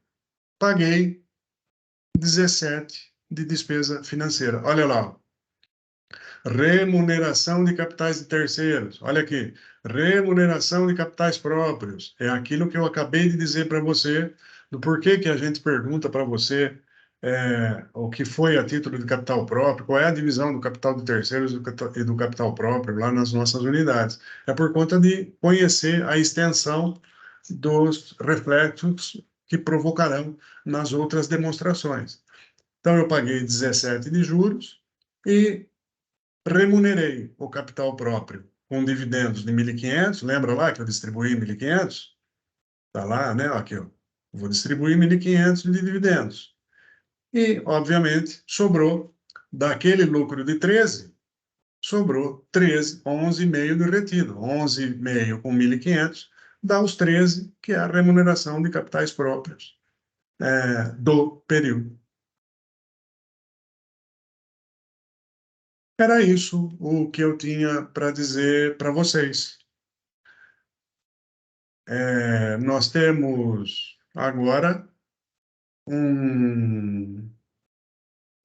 paguei 17 de despesa financeira. Olha lá, remuneração de capitais de terceiros. Olha aqui, remuneração de capitais próprios. É aquilo que eu acabei de dizer para você, do porquê que a gente pergunta para você o que foi a título de capital próprio, qual é a divisão do capital de terceiros e do capital próprio lá nas nossas unidades. É por conta de conhecer a extensão dos reflexos que provocarão nas outras demonstrações. Então, eu paguei 17 de juros e remunerei o capital próprio com dividendos de 1.500. Lembra lá que eu distribuí 1.500? Está lá, né? Aqui, ó. Vou distribuir 1.500 de dividendos. E, obviamente, sobrou daquele lucro de 13, sobrou 13, 11,5 de retido. 11,5 com 1.500 dá os 13, que é a remuneração de capitais próprios do período. Era isso o que eu tinha para dizer para vocês. Nós temos agora um,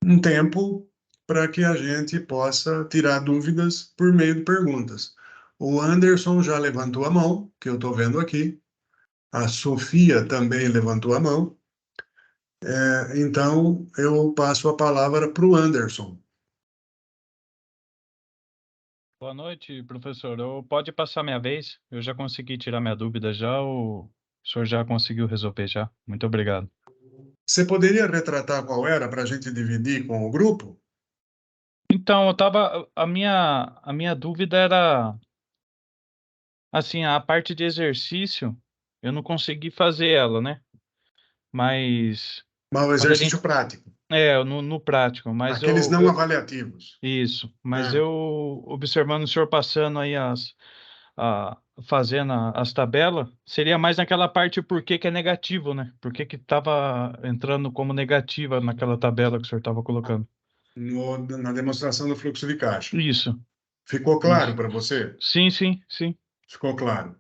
um tempo para que a gente possa tirar dúvidas por meio de perguntas. O Anderson já levantou a mão, que eu estou vendo aqui. A Sofia também levantou a mão. Então, eu passo a palavra para o Anderson. Boa noite, professor. Pode passar minha vez? Eu já consegui tirar minha dúvida já, ou o senhor já conseguiu resolver já? Muito obrigado. Você poderia retratar qual era para a gente dividir com o grupo? Então, a minha dúvida era, assim, a parte de exercício, eu não consegui fazer ela, né? Mas Mas o quando a exercício gente, prático, no prático, mas aqueles não avaliativos. isso, mas É. eu observando o senhor passando aí fazendo as tabelas, seria mais naquela parte por que que é negativo, né? Por que que estava entrando como negativa naquela tabela que o senhor estava colocando. Na demonstração do fluxo de caixa. Isso, Ficou claro isso. para você? Sim, sim, sim, Ficou claro.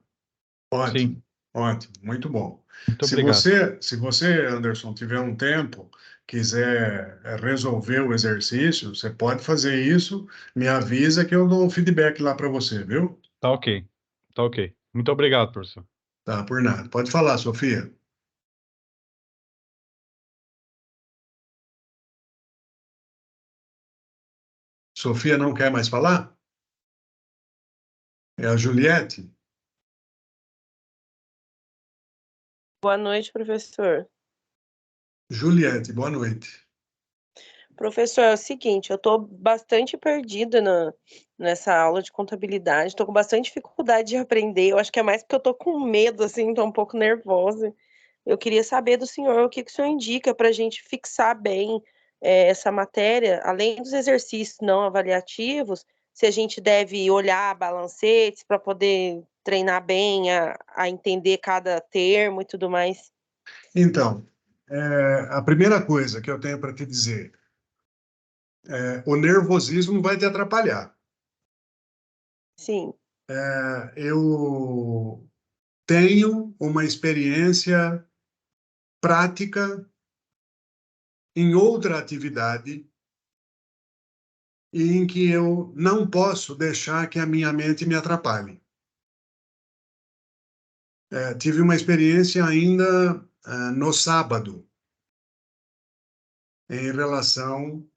Ótimo, sim. ótimo, muito bom. Muito obrigado. Se você, Anderson, tiver um tempo, quiser resolver o exercício, você pode fazer isso, me avisa que eu dou um feedback lá para você, viu? Tá ok, tá ok. Muito obrigado, professor. Tá, por nada. Pode falar, Sofia. Sofia não quer mais falar? É a Juliette? Boa noite, professor. Juliette, boa noite. Professor, é o seguinte, eu estou bastante perdida nessa aula de contabilidade, estou com bastante dificuldade de aprender. Eu acho que é mais porque eu estou com medo, assim, estou um pouco nervosa. Eu queria saber do senhor o que que o senhor indica para a gente fixar bem essa matéria, além dos exercícios não avaliativos, se a gente deve olhar balancetes para poder treinar bem a entender cada termo e tudo mais. Então, a primeira coisa que eu tenho para te dizer, o nervosismo vai te atrapalhar. Sim, Eu tenho uma experiência prática em outra atividade e em que eu não posso deixar que a minha mente me atrapalhe. Tive uma experiência ainda no sábado em relação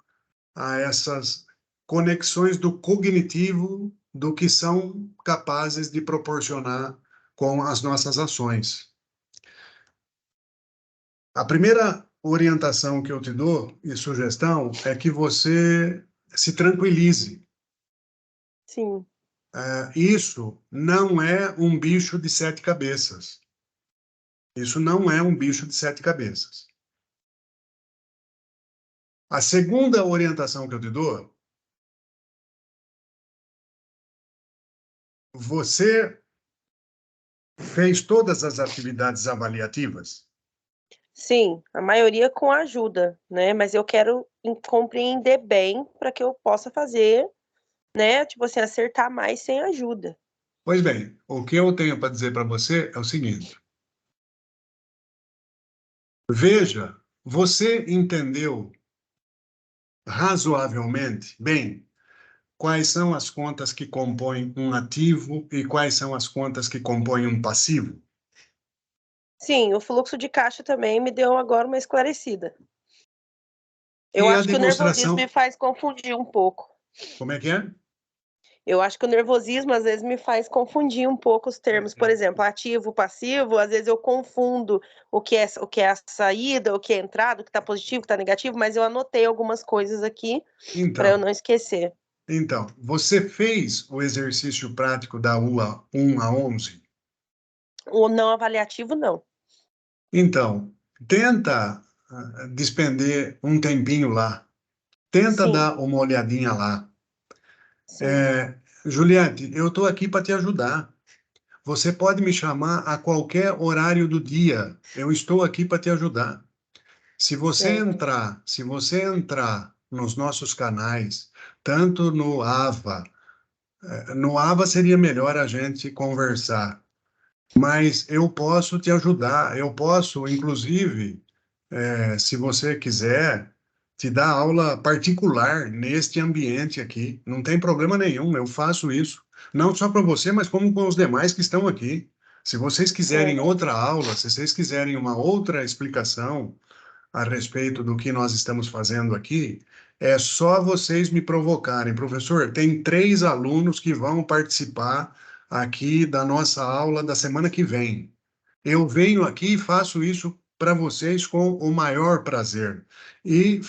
a essas conexões do cognitivo do que são capazes de proporcionar com as nossas ações. A primeira orientação que eu te dou e sugestão é que você se tranquilize. sim. Isso não é um bicho de sete cabeças. Isso não é um bicho de sete cabeças. A segunda orientação que eu te dou, você fez todas as atividades avaliativas? Sim, a maioria com ajuda, né? Mas eu quero compreender bem para que eu possa fazer, né? Tipo assim, acertar mais sem ajuda. Pois bem, o que eu tenho para dizer para você é o seguinte: veja, você entendeu razoavelmente bem quais são as contas que compõem um ativo e quais são as contas que compõem um passivo? Sim, o fluxo de caixa também me deu agora uma esclarecida. Eu E a acho que o nervosismo me demonstração, faz confundir um pouco. como é que é? Eu acho que o nervosismo às vezes me faz confundir um pouco os termos. Por exemplo, ativo, passivo, às vezes eu confundo o que é a saída, o que é a entrada, o que está positivo, o que está negativo, mas eu anotei algumas coisas aqui para eu Então, não esquecer. você fez o exercício prático da UA 1 a 11? O não avaliativo, não. Então, tenta despender um tempinho lá. Tenta Sim, dar uma olhadinha lá. sim, Juliette, eu estou aqui para te ajudar. Você pode me chamar a qualquer horário do dia. Eu estou aqui para te ajudar. Se você certo. entrar, se você entrar nos nossos canais, tanto no AVA. No AVA seria melhor a gente conversar, mas eu posso te ajudar, eu posso, inclusive, se você quiser, te dar aula particular neste ambiente aqui. Não tem problema nenhum, eu faço isso. Não só para você, mas como com os demais que estão aqui. Se vocês quiserem Certo. outra aula, se vocês quiserem uma outra explicação a respeito do que nós estamos fazendo aqui, é só vocês me provocarem. Professor, tem 3 alunos que vão participar aqui da nossa aula da semana que vem. Eu venho aqui e faço isso para vocês com o maior prazer. E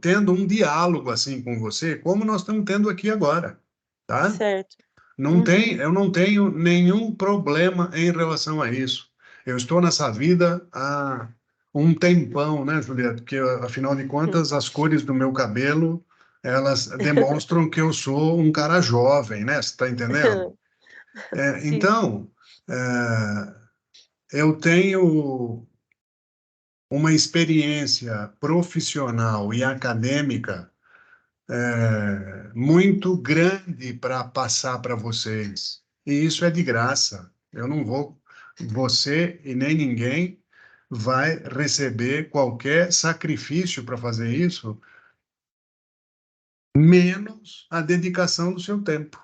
tendo um diálogo assim com você, como nós estamos tendo aqui agora, tá? Certo. Eu não tenho nenhum problema em relação a isso. Eu estou nessa vida há um tempão, né, Julieta? Porque, afinal de Sim. contas, as cores do meu cabelo, elas demonstram que eu sou um cara jovem, né? Você está entendendo? Sim. Então, é, eu tenho uma experiência profissional e acadêmica muito grande para passar para vocês. E isso é de graça. Eu não vou, você e nem ninguém vai receber qualquer sacrifício para fazer isso, menos a dedicação do seu tempo.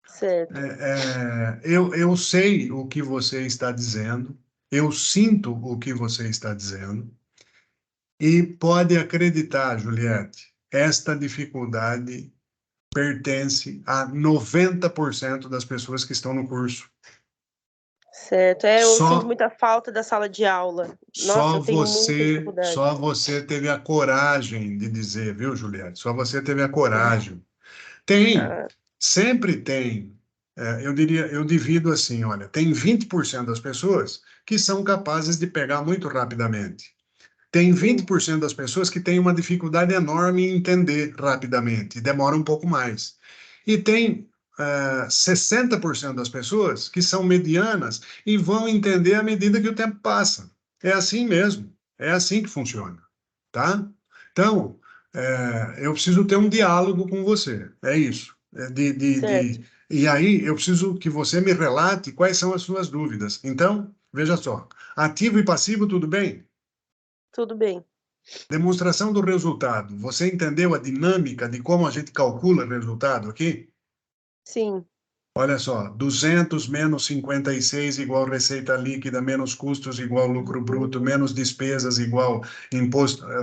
Certo. Eu sei o que você está dizendo, eu sinto o que você está dizendo, e pode acreditar, Juliette, esta dificuldade pertence a 90% das pessoas que estão no curso. Certo. Eu sinto Só, muita falta da sala de aula. Nossa, só eu tenho muita você, dificuldade. só você teve a coragem de dizer, viu, Juliette? Só você teve a coragem. Tem, Ah, sempre tem. Eu diria, eu divido assim, olha, tem 20% das pessoas que são capazes de pegar muito rapidamente. Tem sim. 20% das pessoas que têm uma dificuldade enorme em entender rapidamente, e demora um pouco mais. E tem 60% das pessoas que são medianas e vão entender à medida que o tempo passa. É assim mesmo, é assim que funciona, tá? Então, eu preciso ter um diálogo com você, é isso. Certo. E aí, eu preciso que você me relate quais são as suas dúvidas. Então, veja só, ativo e passivo, tudo bem? Tudo bem. Demonstração do resultado. Você entendeu a dinâmica de como a gente calcula o resultado aqui? Sim. Olha só, 200 menos 56 igual receita líquida, menos custos igual lucro bruto, menos despesas igual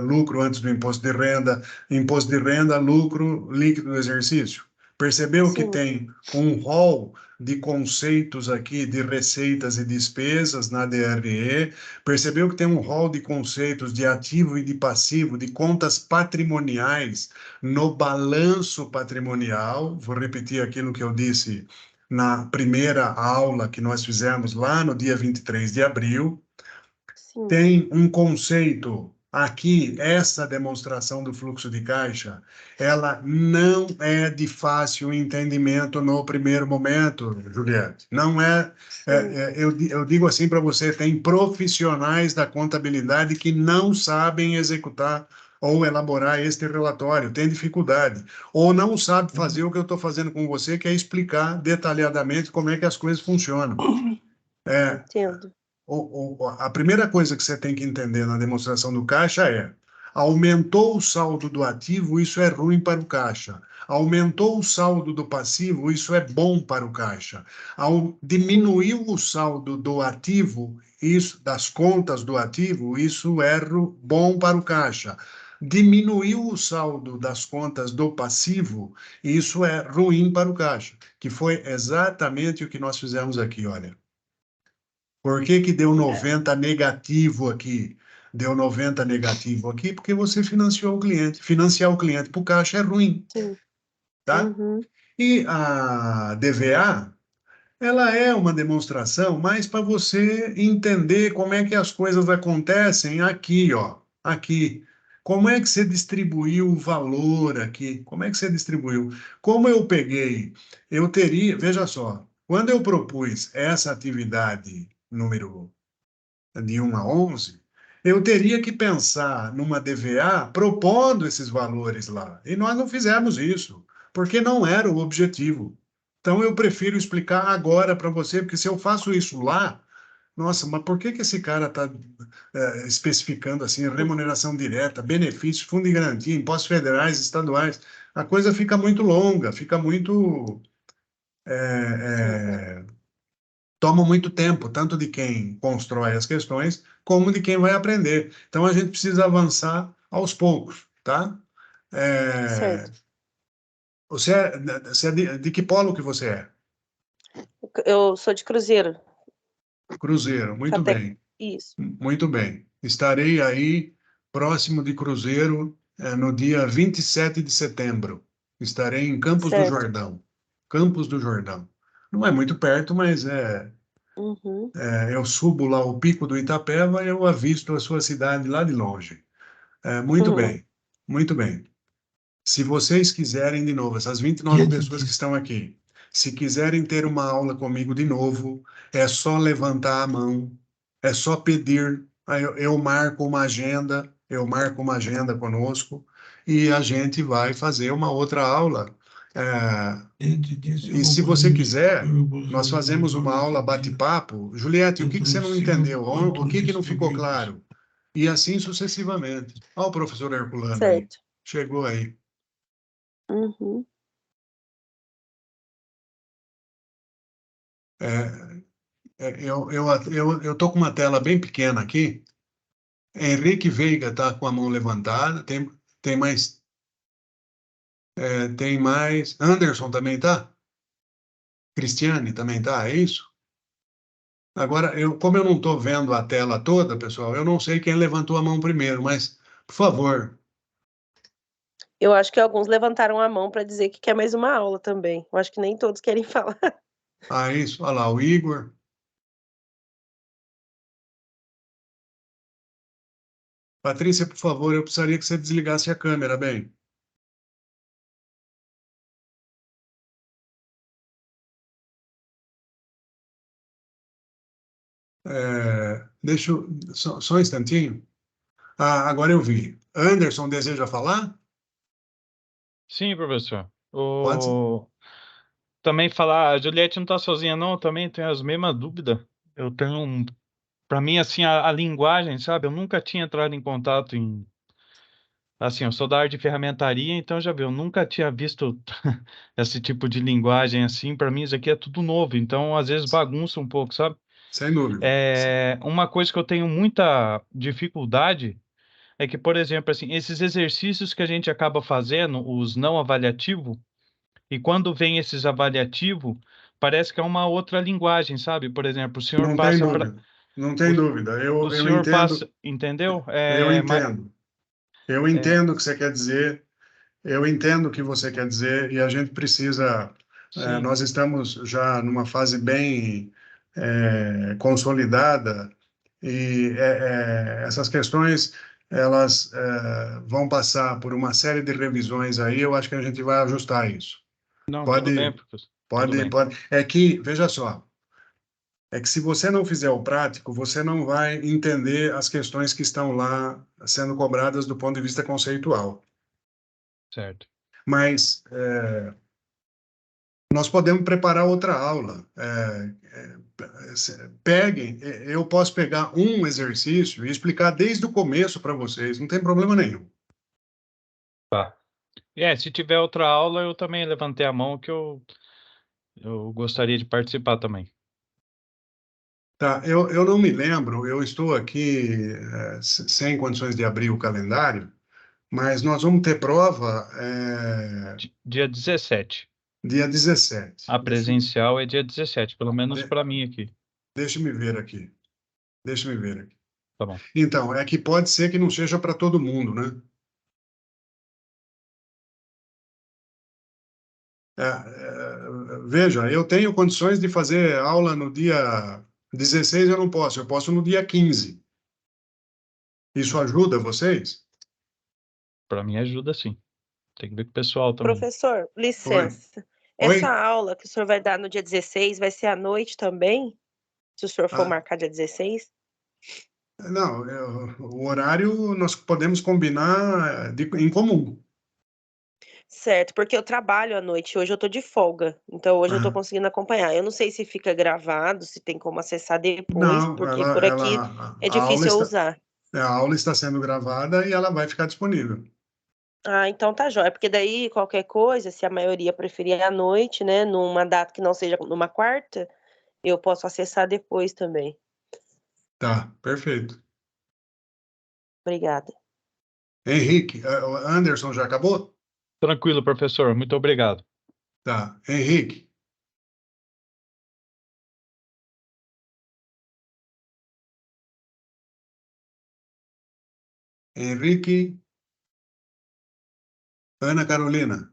lucro antes do imposto de renda, lucro líquido do exercício. Percebeu que Sim. tem um rol de conceitos aqui de receitas e despesas na DRE? Percebeu que tem um rol de conceitos de ativo e de passivo, de contas patrimoniais no balanço patrimonial? Vou repetir aquilo que eu disse na primeira aula que nós fizemos lá no dia 23 de abril. Sim. Tem um conceito aqui, essa demonstração do fluxo de caixa, ela não é de fácil entendimento no primeiro momento, Juliette. Não é, Sim. eu digo assim para você, tem profissionais da contabilidade que não sabem executar ou elaborar este relatório, tem dificuldade, ou não sabe fazer o que eu estou fazendo com você, que é explicar detalhadamente como é que as coisas funcionam. Entendo. A primeira coisa que você tem que entender na demonstração do caixa é: aumentou o saldo do ativo, isso é ruim para o caixa. Aumentou o saldo do passivo, isso é bom para o caixa. Diminuiu o saldo do ativo, isso das contas do ativo, isso é bom para o caixa. Diminuiu o saldo das contas do passivo, isso é ruim para o caixa, que foi exatamente o que nós fizemos aqui, olha. Por que que deu 90 negativo aqui? Deu 90 negativo aqui porque você financiou o cliente. Financiar o cliente para o caixa é ruim, Sim. tá? Uhum. E a DVA, ela é uma demonstração mais para você entender como é que as coisas acontecem aqui, ó. Aqui. Como é que você distribuiu o valor aqui? Como é que você distribuiu? Como eu peguei, eu teria, veja só, quando eu propus essa atividade número de 1 a 11, eu teria que pensar numa DVA propondo esses valores lá. E nós não fizemos isso, porque não era o objetivo. Então, eu prefiro explicar agora para você, porque se eu faço isso lá, nossa, mas por que esse cara está especificando assim, remuneração direta, benefícios, fundo de garantia, impostos federais, estaduais? A coisa fica muito longa, fica muito... toma muito tempo, tanto de quem constrói as questões, como de quem vai aprender. Então, a gente precisa avançar aos poucos, tá? Certo. Você é de que polo que você é? Eu sou de Cruzeiro. Cruzeiro, muito Até bem. isso. Muito bem. Estarei aí próximo de Cruzeiro no dia 27 de setembro. Estarei em Campos do Certo. Jordão. Campos do Jordão. Não é muito perto, mas Uhum. eu subo lá o pico do Itapeva e eu avisto a sua cidade lá de longe. Muito bem, muito bem. Se vocês quiserem, de novo, essas 29 pessoas que estão aqui, se quiserem ter uma aula comigo de novo, é só levantar a mão, é só pedir. Aí eu marco uma agenda, conosco e a gente vai fazer uma outra aula. E se você quiser, nós fazemos uma aula bate-papo. Juliette, o que você não entendeu? O que não ficou claro? E assim sucessivamente. Olha o professor Herculano aí. Certo. Chegou aí. Uhum. Eu tô com uma tela bem pequena aqui. Henrique Veiga está com a mão levantada. Tem mais. Tem mais. Anderson também tá? Cristiane também tá? É isso? Agora, como eu não estou vendo a tela toda, pessoal, eu não sei quem levantou a mão primeiro, mas, por favor. Eu acho que alguns levantaram a mão para dizer que quer mais uma aula também. Eu acho que nem todos querem falar. Isso. Olha lá, o Igor. Patrícia, por favor, eu precisaria que você desligasse a câmera, bem. Deixa eu... Só um instantinho. Agora eu vi. Anderson deseja falar? Sim, professor. Pode ser. Também falar, a Juliette não está sozinha, não, eu também tenho as mesmas dúvidas. Eu tenho, para mim, assim, a linguagem, sabe? Eu nunca tinha entrado em contato em, assim, eu sou da área de ferramentaria, então já viu, eu nunca tinha visto esse tipo de linguagem assim. Para mim, isso aqui é tudo novo, então às vezes bagunça um pouco, sabe? Sem dúvida. Uma coisa que eu tenho muita dificuldade é que, por exemplo, assim, esses exercícios que a gente acaba fazendo, os não avaliativos, e quando vem esses avaliativos, parece que é uma outra linguagem, sabe? Por exemplo, o senhor Não tem passa para dúvida. Não tem dúvida. o Eu senhor entendo. passa, entendeu? Eu entendo. Eu É, entendo o que você quer dizer. Eu entendo o que você quer dizer e a gente precisa. sim, Nós estamos já numa fase bem consolidada e essas questões elas vão passar por uma série de revisões aí. Eu acho que a gente vai ajustar isso. não, tudo bem, Pode, professor, tudo pode, bem. pode. É que, veja só, é que se você não fizer o prático, você não vai entender as questões que estão lá sendo cobradas do ponto de vista conceitual. Certo. Mas nós podemos preparar outra aula. Peguem, eu posso pegar um exercício e explicar desde o começo para vocês, não tem problema nenhum. Tá. Se tiver outra aula, eu também levantei a mão que eu gostaria de participar também. Tá, eu não me lembro, eu estou aqui sem condições de abrir o calendário, mas nós vamos ter prova Dia 17. dia 17. A presencial é dia 17, pelo menos De- para mim aqui. deixa me ver aqui. Deixa me ver aqui. Tá bom. Então, é que pode ser que não seja para todo mundo, né? Veja, eu tenho condições de fazer aula no dia 16, eu não posso, eu posso no dia 15. Isso ajuda vocês? Para mim ajuda sim. Tem que ver com o pessoal também. Professor, Oi? licença. Essa Oi? aula que o senhor vai dar no dia 16 vai ser à noite também? Se o senhor for Ah, marcar dia 16? Não, o horário nós podemos combinar em comum. Certo, porque eu trabalho à noite, hoje eu tô de folga, então hoje eu tô Ah, conseguindo acompanhar. Eu não sei se fica gravado, se tem como acessar depois, não, porque por aqui é a aula difícil eu está, usar. a aula está sendo gravada e ela vai ficar disponível. Ah, então tá jóia, porque daí qualquer coisa, se a maioria preferir à noite, né, numa data que não seja numa quarta, eu posso acessar depois também. Tá, perfeito. Obrigada. Henrique, o Anderson já acabou? Tranquilo, professor. Muito obrigado. Tá. Henrique, Henrique, Ana Carolina.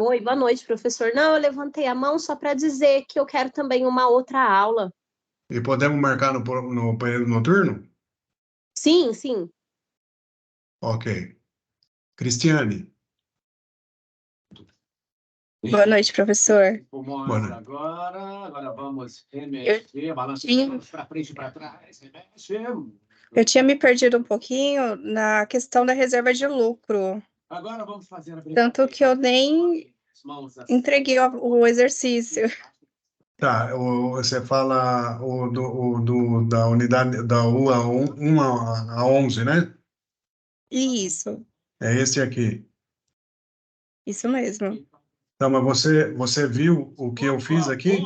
Oi, boa noite, professor. Não, eu levantei a mão só para dizer que eu quero também uma outra aula. E podemos marcar no período noturno? Sim, sim. Ok. Cristiane, Boa noite, professor. boa noite. Agora vamos Eu remexer, tinha, para frente e para trás. Remexe. eu tinha me perdido um pouquinho na questão da reserva de lucro, Agora vamos fazer a tanto que eu nem entreguei o exercício. Tá, você fala da unidade da U a 1 a 11, né? É esse aqui. Isso mesmo. Tá, mas você viu o que eu fiz aqui?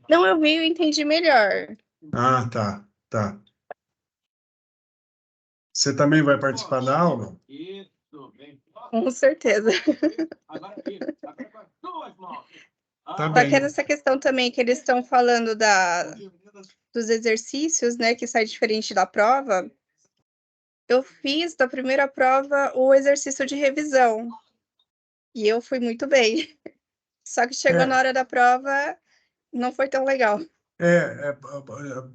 Não, eu vi e entendi melhor. Ah, tá, tá. Você também vai participar da aula? Isso, bem. Com certeza. Agora aqui. Agora com as duas mãos. Tá Só que é bem. nessa questão também que eles estão falando dos exercícios, né, que sai diferente da prova. Eu fiz da primeira prova o exercício de revisão e eu fui muito bem. Só que chegou na É, hora da prova, não foi tão legal.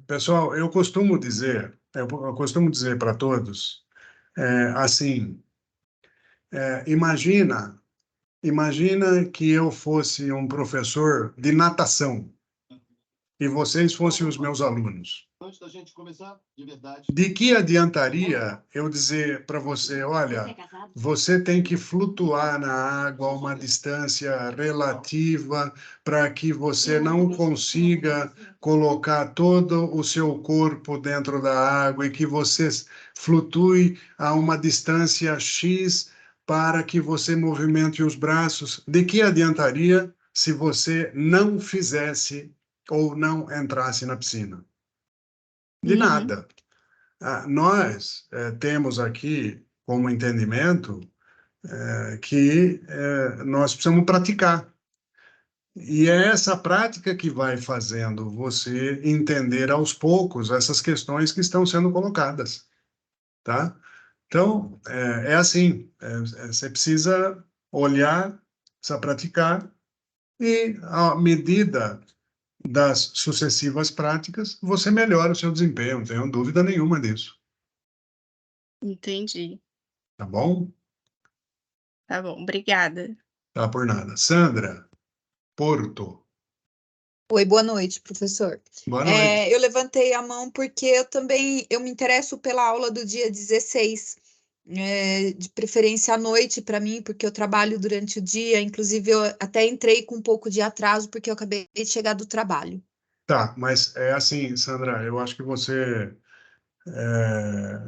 pessoal, eu costumo dizer para todos, assim, imagina que eu fosse um professor de natação e vocês fossem os meus alunos. Antes da gente começar, de verdade. De que adiantaria eu dizer para você, olha, você tem que flutuar na água a uma distância relativa para que você não consiga colocar todo o seu corpo dentro da água e que você flutue a uma distância X para que você movimente os braços? De que adiantaria se você não fizesse ou não entrasse na piscina? De Uhum. nada. Nós temos aqui como entendimento que nós precisamos praticar. E é essa prática que vai fazendo você entender aos poucos essas questões que estão sendo colocadas, tá? Então, é assim, você precisa olhar, precisa praticar, e à medida das sucessivas práticas, você melhora o seu desempenho, não tenho dúvida nenhuma disso, Entendi. tá bom? Tá bom, obrigada. Tá por nada. Sandra, Porto, Oi, boa noite, professor. boa noite. Eu levantei a mão porque eu me interesso pela aula do dia 16, de preferência à noite para mim, porque eu trabalho durante o dia, inclusive eu até entrei com um pouco de atraso porque eu acabei de chegar do trabalho. Tá, mas é assim, Sandra, eu acho que você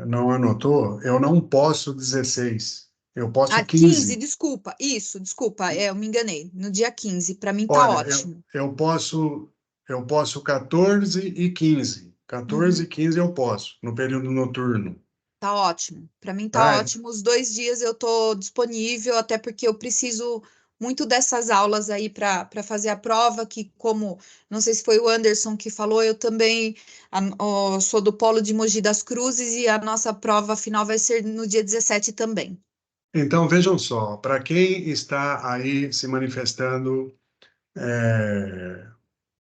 não anotou, eu não posso 16, eu posso Ah, 15, 15. desculpa, isso, desculpa, eu me enganei, no dia 15, para mim tá Olha, ótimo. eu posso 14 e 15. 14 e Uhum. 15 eu posso, no período noturno. Tá ótimo. Para mim tá Tá? ótimo. Os 2 dias eu tô disponível, até porque eu preciso muito dessas aulas aí para fazer a prova, que como, não sei se foi o Anderson que falou, eu também sou do Polo de Mogi das Cruzes e a nossa prova final vai ser no dia 17 também. Então, vejam só, para quem está aí se manifestando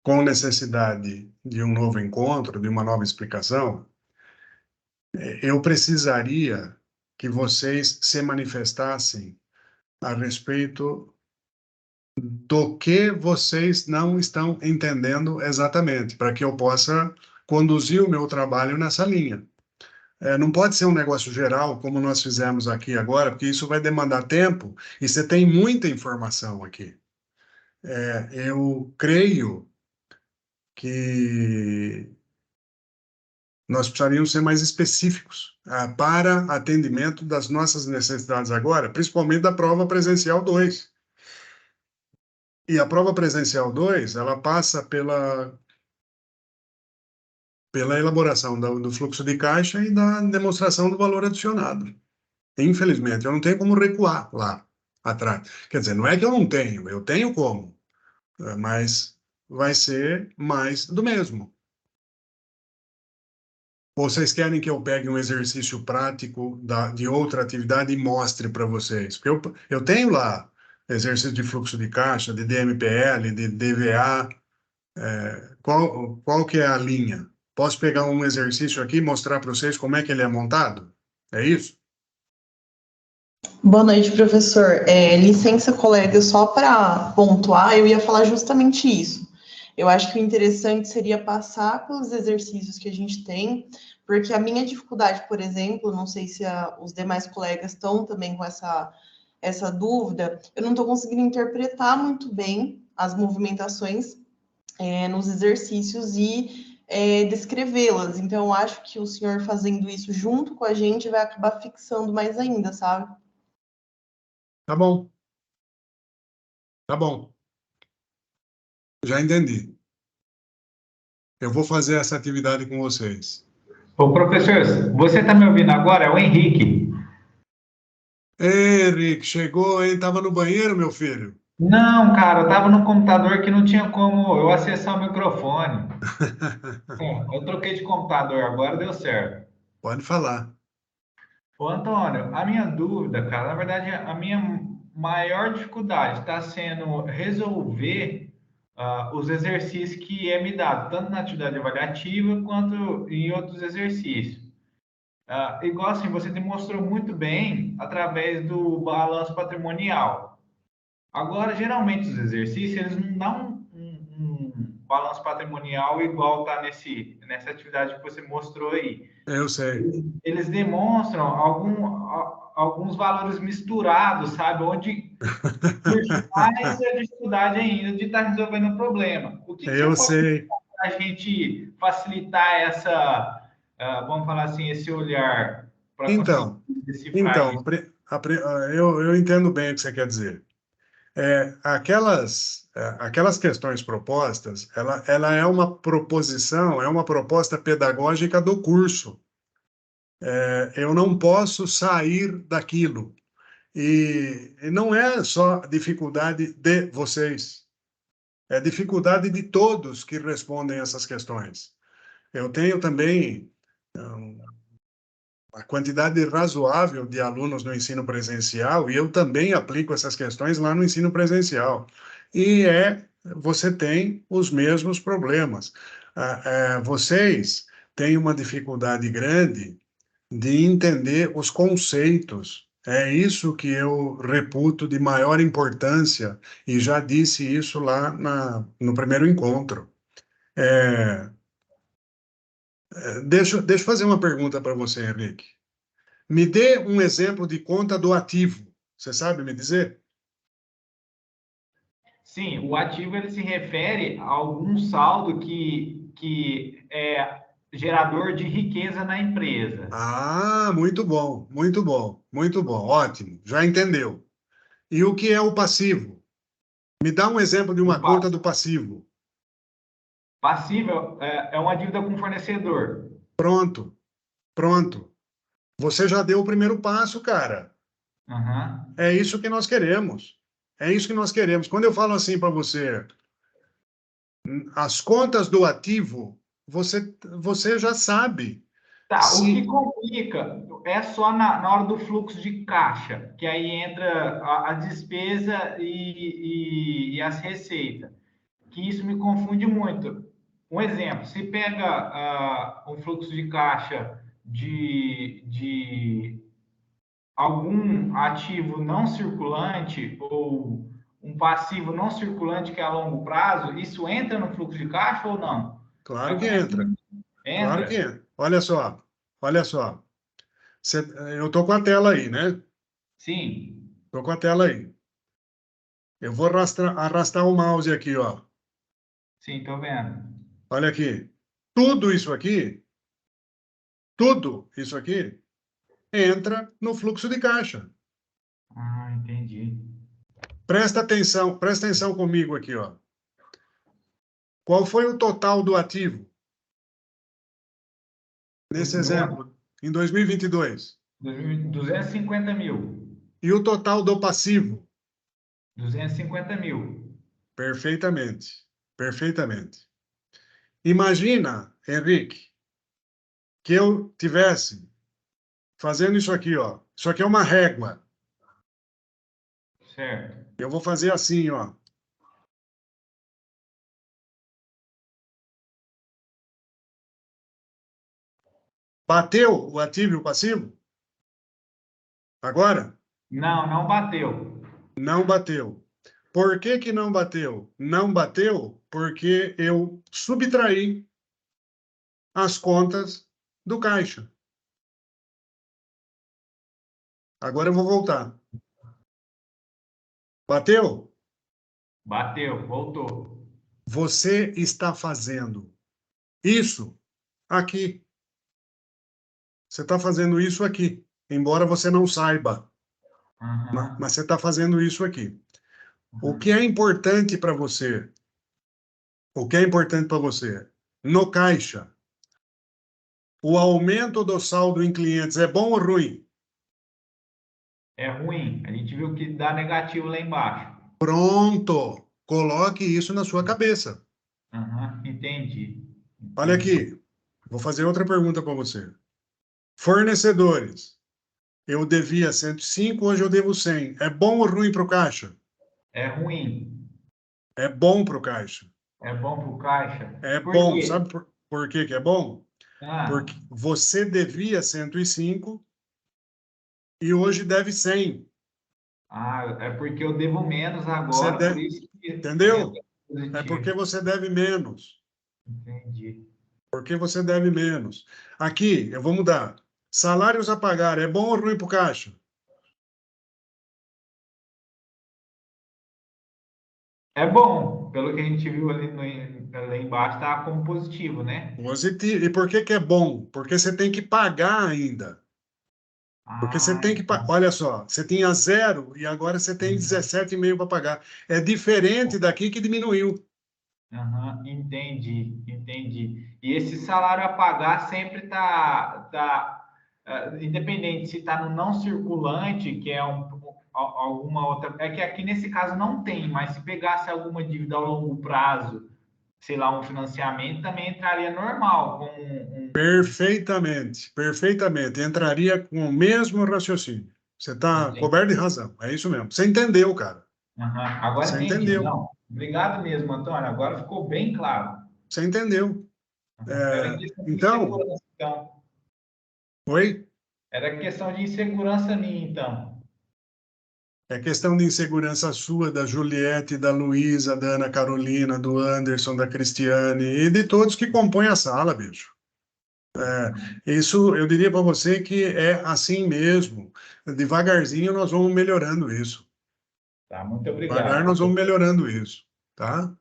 com necessidade de um novo encontro, de uma nova explicação, eu precisaria que vocês se manifestassem a respeito do que vocês não estão entendendo exatamente, para que eu possa conduzir o meu trabalho nessa linha. Não pode ser um negócio geral, como nós fizemos aqui agora, porque isso vai demandar tempo e você tem muita informação aqui. Eu creio que nós precisaríamos ser mais específicos para atendimento das nossas necessidades agora, principalmente da prova presencial 2. E a prova presencial 2, ela passa pela elaboração do fluxo de caixa e da demonstração do valor adicionado. Infelizmente, eu não tenho como recuar lá atrás. Quer dizer, não é que eu tenho como, mas vai ser mais do mesmo. Ou vocês querem que eu pegue um exercício prático de outra atividade e mostre para vocês? Porque eu tenho lá exercício de fluxo de caixa, de DMPL, de DVA. Qual que é a linha? Posso pegar um exercício aqui e mostrar para vocês como é que ele é montado? É isso? Boa noite, professor. Licença, colega, só para pontuar, eu ia falar justamente isso. Eu acho que o interessante seria passar pelos exercícios que a gente tem, porque a minha dificuldade, por exemplo, não sei se os demais colegas estão também com essa dúvida, eu não estou conseguindo interpretar muito bem as movimentações nos exercícios e descrevê-las. Então, eu acho que o senhor fazendo isso junto com a gente vai acabar fixando mais ainda, sabe? Tá bom. Tá bom. Já entendi. Eu vou fazer essa atividade com vocês. Ô, professor, você está me ouvindo agora? É o Henrique. Ei, Henrique, chegou, hein? Tava no banheiro, meu filho? Não, cara, eu estava no computador que não tinha como eu acessar o microfone. Eu troquei de computador, agora deu certo. Pode falar. Ô, Antônio, a minha dúvida, cara, na verdade, a minha maior dificuldade está sendo resolver os exercícios que é me dado, tanto na atividade avaliativa quanto em outros exercícios. Igual assim, você demonstrou muito bem através do balanço patrimonial. Agora, geralmente, os exercícios, eles não dão um balanço patrimonial igual está nessa atividade que você mostrou aí. Eu sei. Eles demonstram alguns valores misturados, sabe? Onde surge mais a dificuldade ainda de estar resolvendo o problema. O que Eu você sei. pode para a gente facilitar vamos falar assim, esse olhar para conseguir decifrar isso? Eu entendo bem o que você quer dizer. Aquelas questões propostas, ela é uma proposição, é uma proposta pedagógica do curso. Eu não posso sair daquilo. E não é só dificuldade de vocês, é dificuldade de todos que respondem essas questões. Eu tenho também a quantidade razoável de alunos no ensino presencial, e eu também aplico essas questões lá no ensino presencial. E você tem os mesmos problemas. Vocês têm uma dificuldade grande de entender os conceitos. É isso que eu reputo de maior importância, e já disse isso lá no primeiro encontro. Deixa eu fazer uma pergunta para você, Henrique. Me dê um exemplo de conta do ativo. Você sabe me dizer? Sim, o ativo ele se refere a algum saldo que é gerador de riqueza na empresa. Ah, muito bom, muito bom, muito bom, ótimo, já entendeu. E o que é o passivo? Me dá um exemplo de uma conta do passivo. Passivo é uma dívida com fornecedor. Pronto. Você já deu o primeiro passo, cara. Uhum. É isso que nós queremos. É isso que nós queremos. Quando eu falo assim para você, as contas do ativo, você já sabe. Tá, o que complica é só na hora do fluxo de caixa, que aí entra a despesa e as receitas, que isso me confunde muito. Um exemplo, se pega um fluxo de caixa de algum ativo não circulante ou um passivo não circulante que é a longo prazo, isso entra no fluxo de caixa ou não? Claro que entra. Claro que entra. Olha só. Eu estou com a tela aí, né? Sim. Estou com a tela aí. Eu vou arrastar o mouse aqui, ó. Sim, estou vendo. Olha aqui. Tudo isso aqui entra no fluxo de caixa. Ah, entendi. Presta atenção comigo aqui, ó. Qual foi o total do ativo? Nesse exemplo, em 2022. 250 mil. E o total do passivo? 250 mil. Perfeitamente. Imagina, Henrique, que eu tivesse fazendo isso aqui, ó. Isso aqui é uma régua. Certo. Eu vou fazer assim, ó. Bateu o ativo e o passivo? Agora? Não bateu. Não bateu. Por que que não bateu? Não bateu porque eu subtraí as contas do caixa. Agora eu vou voltar. Bateu? Bateu, voltou. Você está fazendo isso aqui. Você está fazendo isso aqui, embora você não saiba. Uhum. Mas você está fazendo isso aqui. O Uhum. que é importante para você? O que é importante para você? No caixa, o aumento do saldo em clientes é bom ou ruim? É ruim. A gente viu que dá negativo lá embaixo. Pronto! Coloque isso na sua cabeça. Uhum. Entendi. Olha aqui, vou fazer outra pergunta para você. Fornecedores. Eu devia 105, hoje eu devo 100. É bom ou ruim para o caixa? É ruim. É bom para o caixa. É bom para o caixa. É Por bom. quê? Sabe por que que é bom? Ah, Porque você devia 105 e hoje deve 100. é porque eu devo menos Você agora, por deve, isso que entendeu? entra É porque positivo. você deve menos. Entendi. Porque você deve menos. Aqui, eu vou mudar. Salários a pagar, é bom ou ruim para o caixa? É bom, pelo que a gente viu ali lá embaixo, tá como positivo, né? Positivo. E por que que é bom? Porque você tem que pagar ainda. Porque você Ah, tem que... Olha só, você tinha 0 e agora você tem 17,5 para pagar. É diferente daqui que diminuiu. aham, entendi. E esse salário a pagar sempre independente se está no não circulante, que é alguma outra. É que aqui nesse caso não tem, mas se pegasse alguma dívida ao longo prazo, sei lá, um financiamento, também entraria normal, com Perfeitamente. Entraria com o mesmo raciocínio. Você está Entendi. coberto de razão. É isso mesmo. Você entendeu, cara. Aham, agora Você entendi. entendeu. Não, obrigado mesmo, Antônio. Agora ficou bem claro. Você entendeu. Era questão de Então, insegurança, então. oi? Era questão de insegurança minha, então. É questão de insegurança sua, da Juliette, da Luísa, da Ana Carolina, do Anderson, da Cristiane e de todos que compõem a sala, bicho. Isso eu diria para você que é assim mesmo. Devagarzinho nós vamos melhorando isso. Tá, muito Devagar obrigado. nós vamos melhorando isso, tá?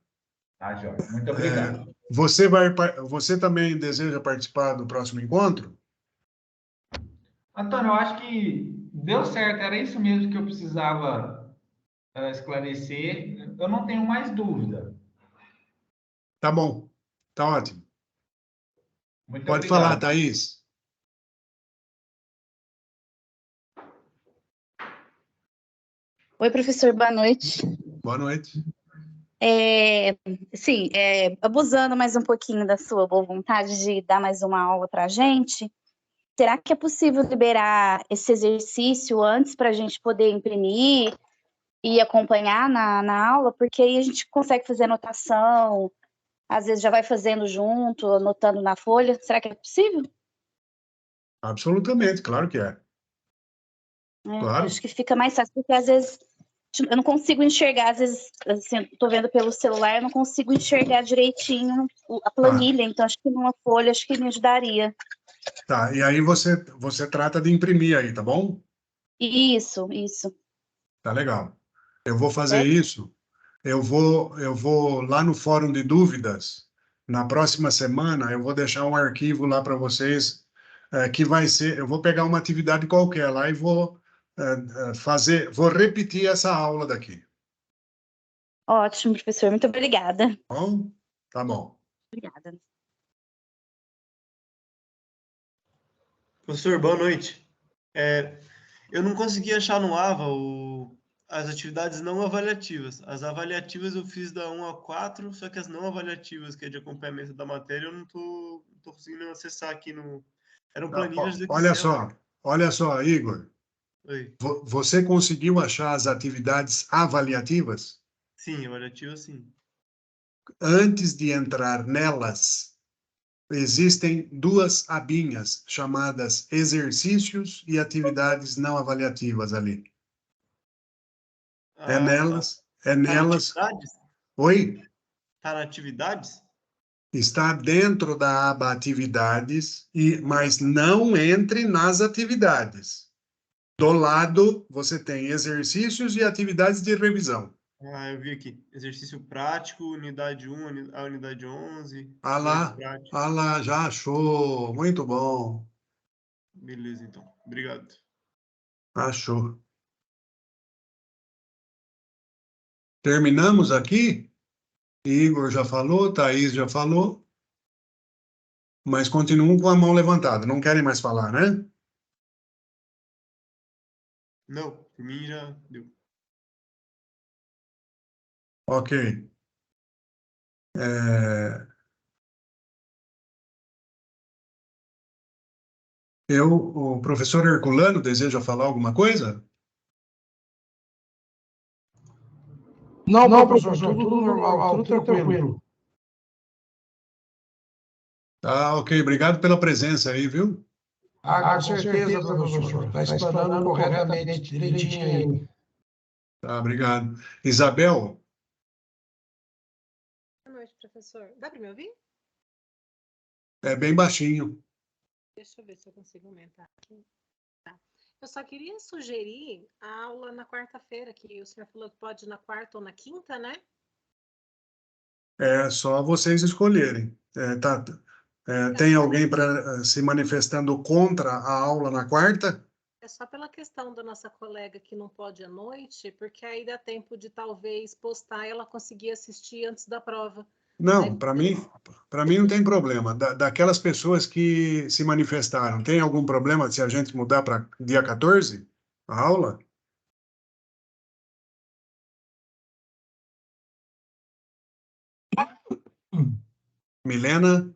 Tá, Jorge. Muito É, obrigado. você também deseja participar do próximo encontro? Antônio, eu acho que deu certo. Era isso mesmo que eu precisava esclarecer. Eu não tenho mais dúvida. Tá bom, tá ótimo. Muito Pode falar, obrigado. Thaís. Oi, professor, boa noite. Boa noite. Sim, abusando mais um pouquinho da sua boa vontade de dar mais uma aula para a gente, será que é possível liberar esse exercício antes para a gente poder imprimir e acompanhar na aula? Porque aí a gente consegue fazer anotação, às vezes já vai fazendo junto, anotando na folha. Será que é possível? Absolutamente, claro que é. Claro. Acho que fica mais fácil, porque às vezes Eu não consigo enxergar, às vezes, assim, tô vendo pelo celular, eu não consigo enxergar direitinho a planilha, então acho que numa folha acho que me ajudaria. Tá, e aí você trata de imprimir aí, tá bom? Isso. Tá legal. Eu vou fazer É? isso. Eu vou lá no Fórum de Dúvidas. Na próxima semana, eu vou deixar um arquivo lá para vocês, que vai ser. Eu vou pegar uma atividade qualquer lá e vou vou repetir essa aula daqui. Ótimo, professor, muito obrigada. Bom? Tá bom. Obrigada. Professor, boa noite. Eu não consegui achar no AVA as atividades não avaliativas. As avaliativas eu fiz da 1 a 4, só que as não avaliativas, que é de acompanhamento da matéria, eu não tô conseguindo acessar aqui no... Eram planilhas do Excel. Olha só, Igor. Oi. Você conseguiu achar as atividades avaliativas? Sim, avaliativas sim. Antes de entrar nelas, existem duas abinhas chamadas exercícios e atividades não avaliativas ali. É nelas. Tá na atividades? Oi? Tá na atividades? Está dentro da aba atividades, mas não entre nas atividades. Do lado, você tem exercícios e atividades de revisão. Eu vi aqui. Exercício prático, unidade 1, a unidade 11. Ah lá, já achou. Muito bom. Beleza, então. Obrigado. Achou. Terminamos aqui? Igor já falou, Thaís já falou. Mas continuam com a mão levantada. Não querem mais falar, né? Não, por mim já deu. Ok. O professor Herculano deseja falar alguma coisa? Não, professor, tudo normal, tudo tranquilo. Tá, ok. Obrigado pela presença aí, viu? Com certeza, professor. Está explanando corretamente, direitinho aí. Tá, obrigado. Isabel? Boa noite, professor. Dá para me ouvir? É bem baixinho. Deixa eu ver se eu consigo aumentar aqui. Tá. Eu só queria sugerir a aula na quarta-feira, que o senhor falou que pode ir na quarta ou na quinta, né? É só vocês escolherem. Tem alguém se manifestando contra a aula na quarta? É só pela questão da nossa colega que não pode à noite, porque aí dá tempo de talvez postar e ela conseguir assistir antes da prova. Não, para mim não tem problema. Daquelas pessoas que se manifestaram, tem algum problema se a gente mudar para dia 14, a aula? Milena?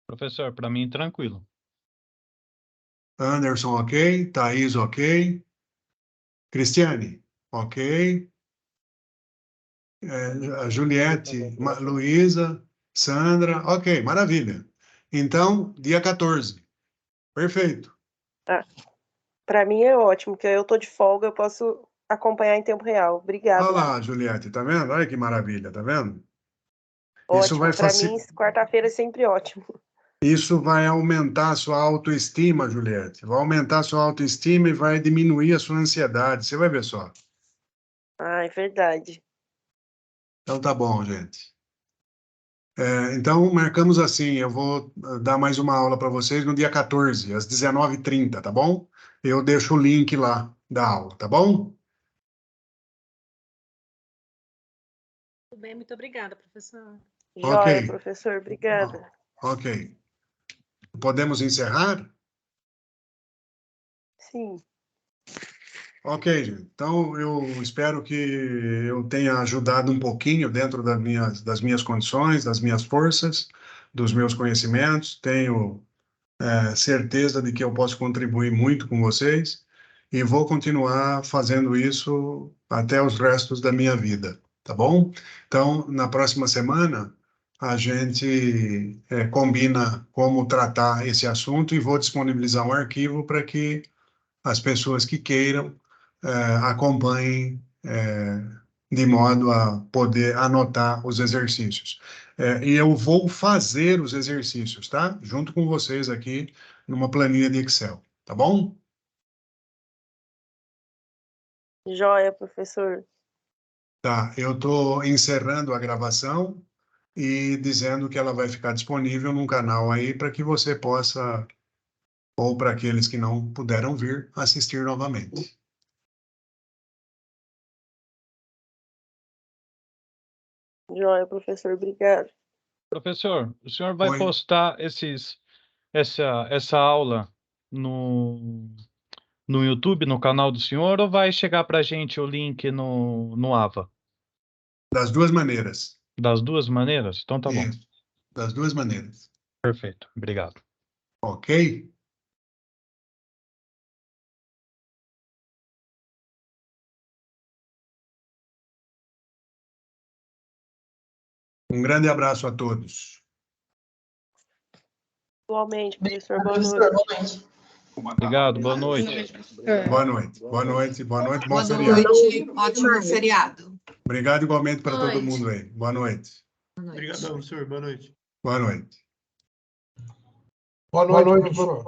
Professor, para mim, tranquilo. Anderson, ok. Thaís, ok. Cristiane, ok. A Juliette, Luísa, Sandra, ok, maravilha. Então, dia 14. Perfeito. Para mim é ótimo, porque eu tô de folga, eu posso acompanhar em tempo real. Obrigada. Olha lá, Juliette, tá vendo? Olha que maravilha, tá vendo? Ótimo, para mim, quarta-feira é sempre ótimo. Isso vai aumentar a sua autoestima, Juliette. Vai aumentar a sua autoestima e vai diminuir a sua ansiedade. Você vai ver só. Ah, é verdade. Então tá bom, gente. Então, marcamos assim. Eu vou dar mais uma aula para vocês no dia 14, às 19h30, tá bom? Eu deixo o link lá da aula, tá bom? Tudo bem, muito obrigada, professor. Joia, professor, obrigada. Ok. Podemos encerrar? Sim. Ok, gente. Então, eu espero que eu tenha ajudado um pouquinho dentro das minhas condições, das minhas forças, dos meus conhecimentos. Tenho certeza de que eu posso contribuir muito com vocês e vou continuar fazendo isso até os restos da minha vida, tá bom? Então, na próxima semana, a gente combina como tratar esse assunto e vou disponibilizar um arquivo para que as pessoas que queiram acompanhem de modo a poder anotar os exercícios. E eu vou fazer os exercícios, tá? Junto com vocês aqui, numa planilha de Excel, tá bom? Joia, professor. Tá, eu estou encerrando a gravação e dizendo que ela vai ficar disponível num canal aí para que você possa, ou para aqueles que não puderam vir, assistir novamente. Joia, professor, obrigado. Professor, o senhor vai Oi. postar essa aula no YouTube, no canal do senhor, ou vai chegar para a gente o link no AVA? Das duas maneiras. Das duas maneiras? Então tá bom. Isso, das duas maneiras. Perfeito. Obrigado. Ok? Um grande abraço a todos. Igualmente, professor, boa Professor, noite. boa noite. Obrigado, boa noite. Boa noite. Boa noite. Boa noite. Bom Boa feriado. noite, ótimo feriado. Obrigado igualmente para todo Noite. mundo aí. Boa noite. Obrigadão, professor. Boa noite. Boa noite. Boa noite, professor.